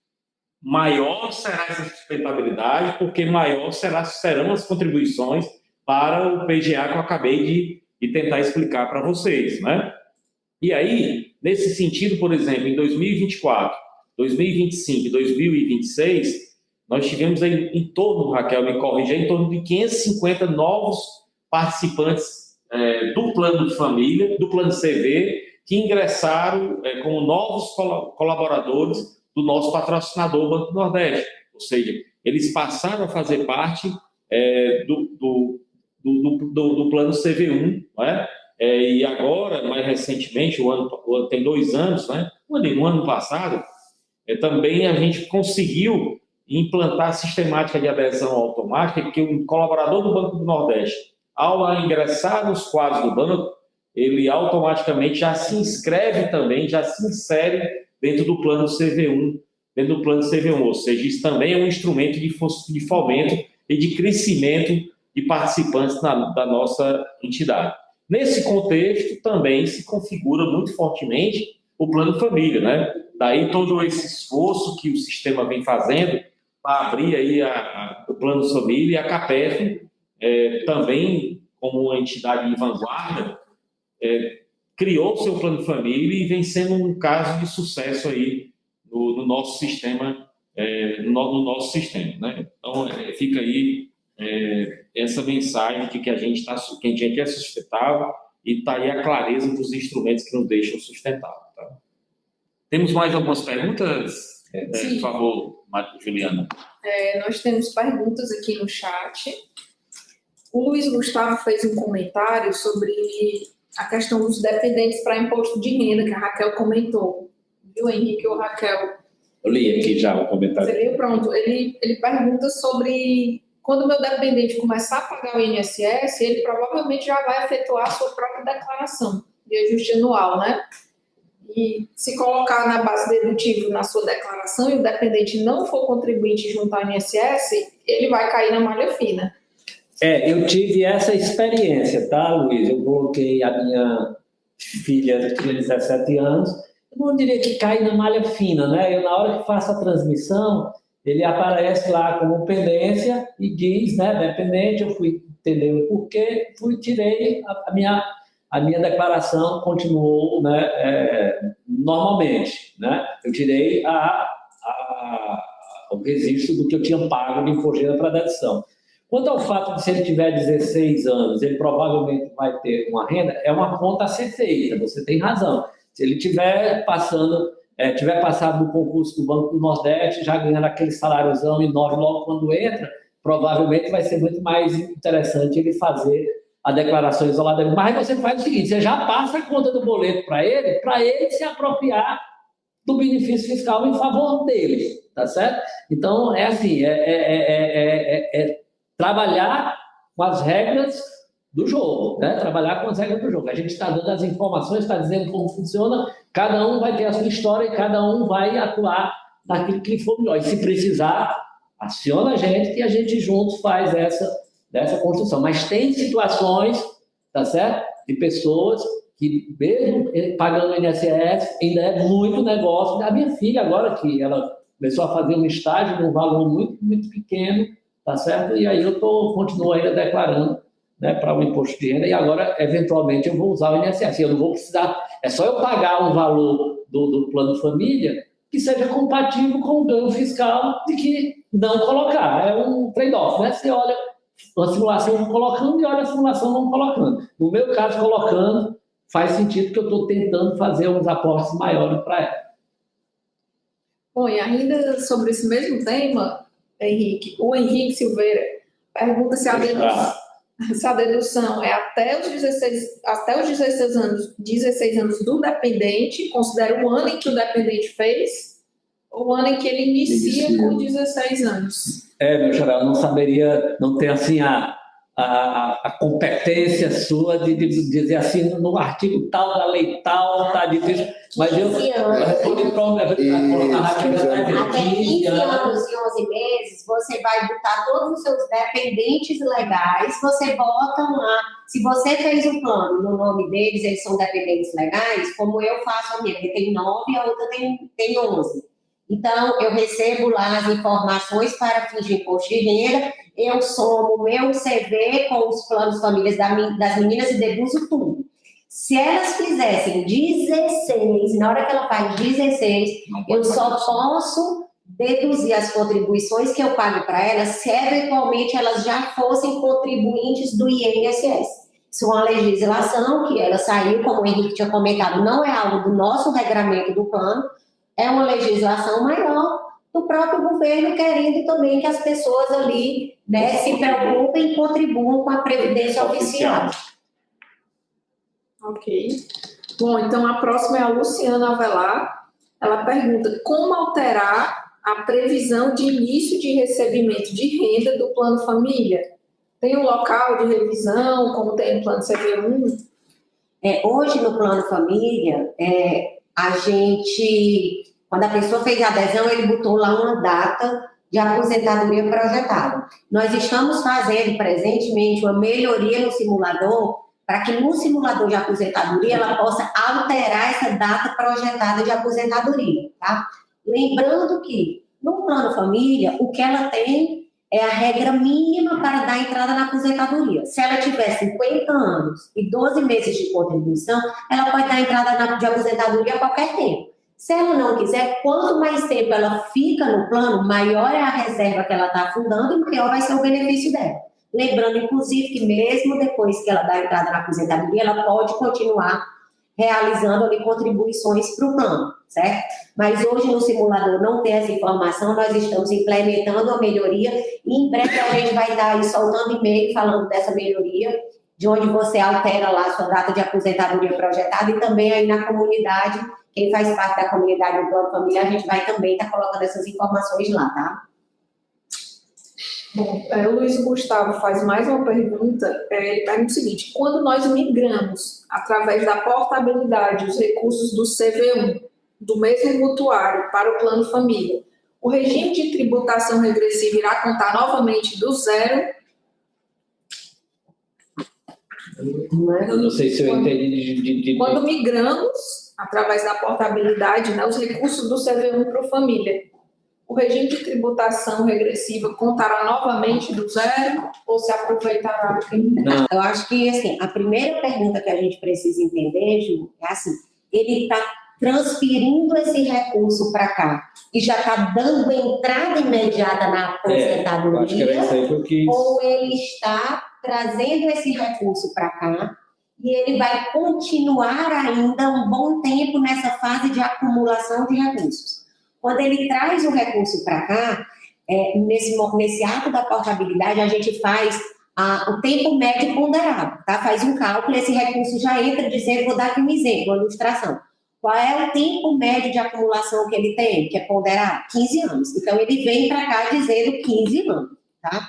maior será essa sustentabilidade, porque maior serão as contribuições para o PGA que eu acabei de tentar explicar para vocês, né? E aí, nesse sentido, por exemplo, em 2024, 2025 e 2026, nós tivemos em torno, Raquel, me corrija, em torno de 550 novos participantes do Plano de Família, do Plano CV, que ingressaram como novos colaboradores do nosso patrocinador, Banco do Nordeste. Ou seja, eles passaram a fazer parte do Plano CV1, né? E agora, mais recentemente, o ano tem 2 anos, né? No ano passado, também a gente conseguiu implantar a sistemática de adesão automática, que o colaborador do Banco do Nordeste, ao ingressar nos quadros do banco, ele automaticamente já se inscreve também, já se insere dentro do plano CV1 dentro do plano CV1, ou seja, isso também é um instrumento de fomento e de crescimento de participantes da nossa entidade. Nesse contexto, também se configura muito fortemente o Plano Família, né? Daí todo esse esforço que o sistema vem fazendo para abrir aí o Plano Família, e a CAPEF também, como uma entidade de vanguarda, criou o seu Plano Família e vem sendo um caso de sucesso aí no nosso sistema, no nosso sistema, né? Então, fica aí essa mensagem de que a gente é sustentável, e está aí a clareza dos instrumentos que nos deixam sustentável. Tá? Temos mais algumas perguntas? Por favor, Juliana. Nós temos perguntas aqui no chat. O Luiz Gustavo fez um comentário sobre a questão dos dependentes para imposto de renda, que a Raquel comentou. Viu, Henrique ou Raquel? Eu li aqui já o comentário. Você leu? Pronto. Ele pergunta sobre quando o meu dependente começar a pagar o INSS, ele provavelmente já vai efetuar a sua própria declaração de ajuste anual, né? E se colocar na base dedutível na sua declaração e o dependente não for contribuinte junto ao INSS, ele vai cair na malha fina. Eu tive essa experiência, tá, Luiz? Eu coloquei a minha filha, que tinha 17 anos, eu não diria que cai na malha fina, né? Eu, na hora que faço a transmissão, ele aparece lá como pendência e diz, né, dependente, eu fui entender o porquê, tirei a minha declaração, continuou, né, normalmente, né? Eu tirei o registro do que eu tinha pago de imposto de renda para dedução. Quanto ao fato de se ele tiver 16 anos, ele provavelmente vai ter uma renda, é uma conta a ser feita, você tem razão. Se ele tiver passado no concurso do Banco do Nordeste, já ganhando aquele saláriozão enorme logo quando entra, provavelmente vai ser muito mais interessante ele fazer a declaração isolada. Mas você faz o seguinte, você já passa a conta do boleto para ele se apropriar do benefício fiscal em favor dele, tá certo? Então, é assim, trabalhar com as regras do jogo, né? Trabalhar com as regras do jogo. A gente está dando as informações, está dizendo como funciona, cada um vai ter a sua história e cada um vai atuar naquilo que for melhor. E se precisar, aciona a gente que a gente juntos faz dessa construção. Mas tem situações, tá certo? De pessoas que, mesmo pagando o INSS, ainda é muito negócio. A minha filha agora, que ela começou a fazer um estágio de um valor muito, muito pequeno, tá certo? E aí eu continuo ainda declarando, né, para o imposto de renda, e agora, eventualmente, eu vou usar o INSS. Eu não vou precisar, é só eu pagar um valor do Plano Família que seja compatível com o ganho fiscal de que não colocar. É um trade-off, né? Você olha a simulação não colocando e olha a simulação não colocando. No meu caso, colocando, faz sentido que eu estou tentando fazer uns aportes maiores para ela. Bom, e ainda sobre esse mesmo tema, Henrique, o Henrique Silveira pergunta se a dedução é até os 16 anos do dependente, considera o ano em que o dependente fez, ou o ano em que ele inicia com 16 anos. Meu xará, eu não saberia, não tem assim a competência sua de dizer assim, no artigo tal, da lei tal, tá difícil, mas eu respondi para até 15 anos e 11 meses, você vai botar todos os seus dependentes legais, você bota lá, se você fez um plano no nome deles, eles são dependentes legais, como eu faço a minha, que tem 9 e a outra tem 11. Então, eu recebo lá as informações para fins de imposto de renda, eu somo o meu CV com os planos famílias das meninas e deduzo tudo. Se elas fizessem 16, na hora que ela faz 16, eu só posso deduzir as contribuições que eu pago para elas se eventualmente elas já fossem contribuintes do INSS. Isso é uma legislação que ela saiu, como o Henrique tinha comentado, não é algo do nosso regramento do plano, é uma legislação maior do próprio governo, querendo também que as pessoas ali, né, se preocupem e contribuam com a Previdência Oficial. Ok. Bom, então a próxima é a Luciana Avelar. Ela pergunta como alterar a previsão de início de recebimento de renda do Plano Família. Tem um local de revisão, como tem no Plano CV1? Hoje, no Plano Família, a gente, Quando a pessoa fez a adesão, ele botou lá uma data de aposentadoria projetada. Nós estamos fazendo presentemente uma melhoria no simulador para que no simulador de aposentadoria ela possa alterar essa data projetada de aposentadoria, tá? Lembrando que no plano família, o que ela tem é a regra mínima para dar entrada na aposentadoria. Se ela tiver 50 anos e 12 meses de contribuição, ela pode dar entrada de aposentadoria a qualquer tempo. Se ela não quiser, quanto mais tempo ela fica no plano, maior é a reserva que ela está fundando e maior vai ser o benefício dela. Lembrando, inclusive, que mesmo depois que ela dá entrada na aposentadoria, ela pode continuar realizando ali contribuições para o plano, certo? Mas hoje no simulador não tem essa informação, nós estamos implementando a melhoria e em breve a gente vai estar aí soltando e-mail falando dessa melhoria, de onde você altera lá a sua data de aposentadoria projetada e também aí na comunidade, quem faz parte da comunidade do Plano Família, a gente vai também estar colocando essas informações lá, tá? Bom, o Luiz Gustavo faz mais uma pergunta. Ele pergunta o seguinte: quando nós migramos, através da portabilidade, os recursos do CV1, do mesmo mutuário, para o Plano Família, o regime de tributação regressiva irá contar novamente do zero? Eu não sei se eu entendi. Quando migramos, através da portabilidade, né, os recursos do CV1 para a família, o regime de tributação regressiva contará novamente do zero ou se aproveitará? Não. Eu acho que, assim, a primeira pergunta que a gente precisa entender, Ju, é assim, ele está transferindo esse recurso para cá e já está dando entrada imediata na aposentadoria, acho que era isso aí que eu quis. Ou ele está trazendo esse recurso para cá e ele vai continuar ainda um bom tempo nessa fase de acumulação de recursos. Quando ele traz o recurso para cá, nesse ato da portabilidade, a gente faz o tempo médio ponderado, tá? Faz um cálculo, esse recurso já entra dizendo, vou dar aqui um exemplo, uma ilustração. Qual é o tempo médio de acumulação que ele tem, que é ponderado? 15 anos. Então, ele vem para cá dizendo 15 anos, tá?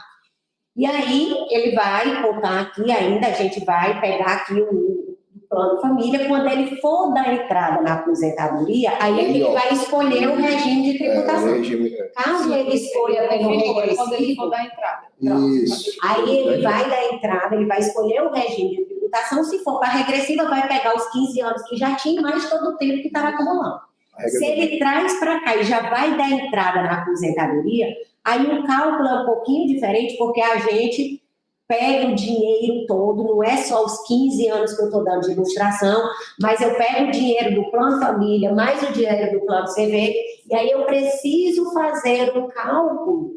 E aí, ele vai contar aqui ainda, a gente vai pegar aqui o Plano Família, quando ele for dar entrada na aposentadoria, aí é que ele vai escolher o regime de tributação. Caso ele escolha pelo regressivo, quando ele for dar entrada. Isso. Aí ele vai dar entrada, ele vai escolher o regime de tributação, se for para regressiva, vai pegar os 15 anos que já tinha, mais todo o tempo que estava acumulando. Se ele traz para cá e já vai dar entrada na aposentadoria, aí o cálculo é um pouquinho diferente, porque a gente pega o dinheiro todo, não é só os 15 anos que eu estou dando de ilustração, mas eu pego o dinheiro do Plano Família, mais o dinheiro do Plano CV, e aí eu preciso fazer um cálculo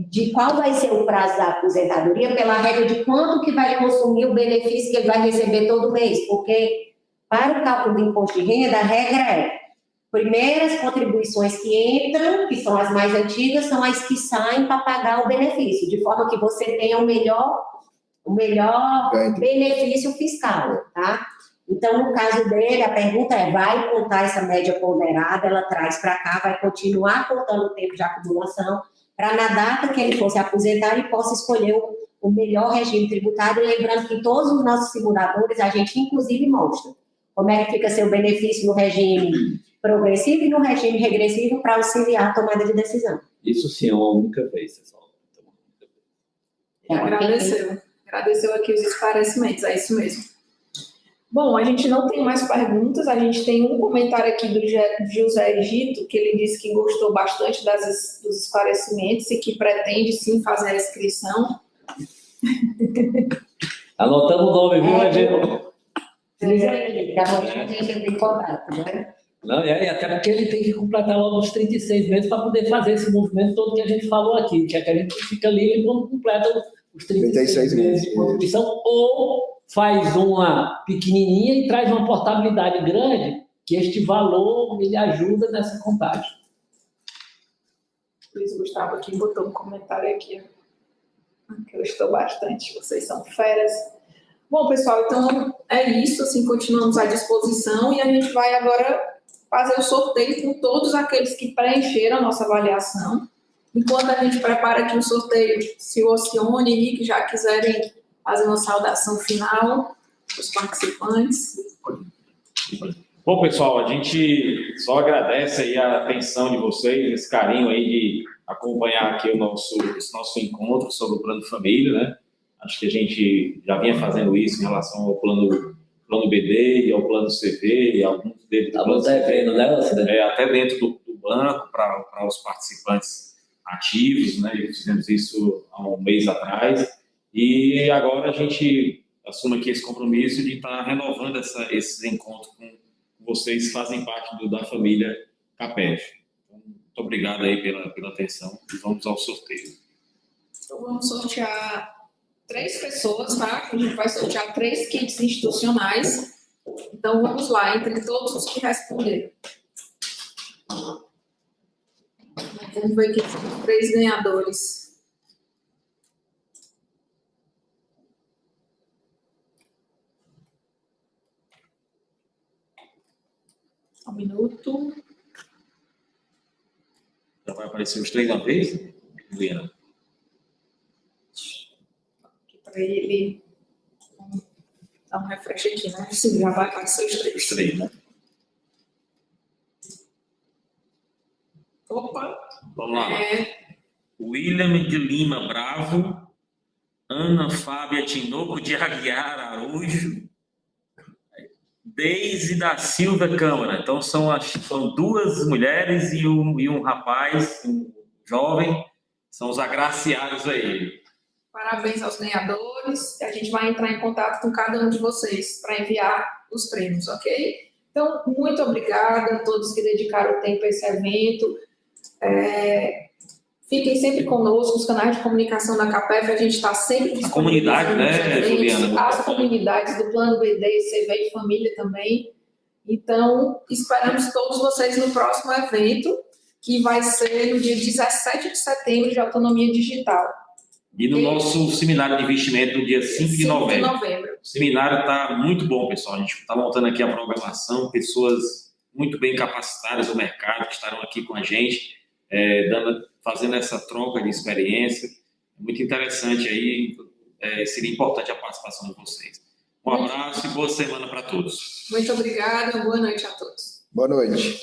de qual vai ser o prazo da aposentadoria pela regra de quanto que vai consumir o benefício que ele vai receber todo mês, porque para o cálculo do imposto de renda, a regra é primeiras contribuições que entram, que são as mais antigas, são as que saem para pagar o benefício, de forma que você tenha o melhor benefício fiscal, tá? Então, no caso dele, a pergunta é, vai contar essa média ponderada, ela traz para cá, vai continuar contando o tempo de acumulação, para na data que ele fosse aposentar, ele possa escolher o melhor regime tributário, lembrando que todos os nossos simuladores, a gente inclusive mostra como é que fica seu benefício no regime progressivo e no regime regressivo para auxiliar a tomada de decisão. Isso sim é uma única vez, pessoal. Agradeceu aqui os esclarecimentos, é isso mesmo. Bom, a gente não tem mais perguntas, a gente tem um comentário aqui do José Egito, que ele disse que gostou bastante dos esclarecimentos e que pretende sim fazer a inscrição. Anotamos o nome, viu, Regina? Não, até porque ele tem que completar logo os 36 meses para poder fazer esse movimento todo que a gente falou aqui, que a gente fica livre quando completa os 36 meses de contribuição, ou faz uma pequenininha e traz uma portabilidade grande, que este valor ele ajuda nessa contagem. Luiz Gustavo aqui botou um comentário aqui, que eu estou bastante, vocês são feras. Bom, pessoal, então é isso, assim, continuamos à disposição e a gente vai agora fazer o sorteio com todos aqueles que preencheram a nossa avaliação. Enquanto a gente prepara aqui o sorteio, se o Ocione e Nick já quiserem fazer uma saudação final para os participantes. Bom, pessoal, a gente só agradece aí a atenção de vocês, esse carinho aí de acompanhar aqui esse nosso encontro sobre o Plano Família, né? Acho que a gente já vinha fazendo isso em relação ao plano BD e ao plano CV, e alguns deles do plano CV, né? Até dentro do banco, para os participantes ativos, né? Fizemos isso há um mês atrás, e agora a gente assume aqui esse compromisso de estar renovando esses encontros com vocês que fazem parte da família CAPEF. Então, muito obrigado aí pela atenção e vamos ao sorteio. Então, vamos sortear 3 pessoas, tá? A gente vai sortear 3 kits institucionais. Então, vamos lá, entre todos os que responderam. Vamos ver quem são os 3 ganhadores. Um minuto. Já vai aparecer os 3 de uma vez, Juliana? Para ele dar um refresh aqui, né? Sim, já vai aparecer os 3. Os 3, né? Opa! Vamos lá. William de Lima Bravo, Ana Fábia Tinoco de Aguiar Araújo, Deise da Silva Câmara. Então são 2 mulheres e um rapaz, um jovem, são os agraciados aí. Parabéns aos ganhadores. A gente vai entrar em contato com cada um de vocês para enviar os prêmios, ok? Então, muito obrigada a todos que dedicaram tempo a esse evento. Fiquem sempre conosco, os canais de comunicação da CAPEF, a gente está sempre disponível. A comunidade, né, Juliana? As comunidades do Plano BD, CV e Família também. Então, esperamos todos vocês no próximo evento, que vai ser no dia 17 de setembro, de Autonomia Digital. E no nosso seminário de investimento no dia 5 de novembro. O seminário está muito bom, pessoal. A gente está montando aqui a programação, pessoas muito bem capacitadas do mercado que estarão aqui com a gente, fazendo essa troca de experiência. Muito interessante aí, seria importante a participação de vocês. Um abraço e boa semana para todos. Muito obrigada, boa noite a todos. Boa noite.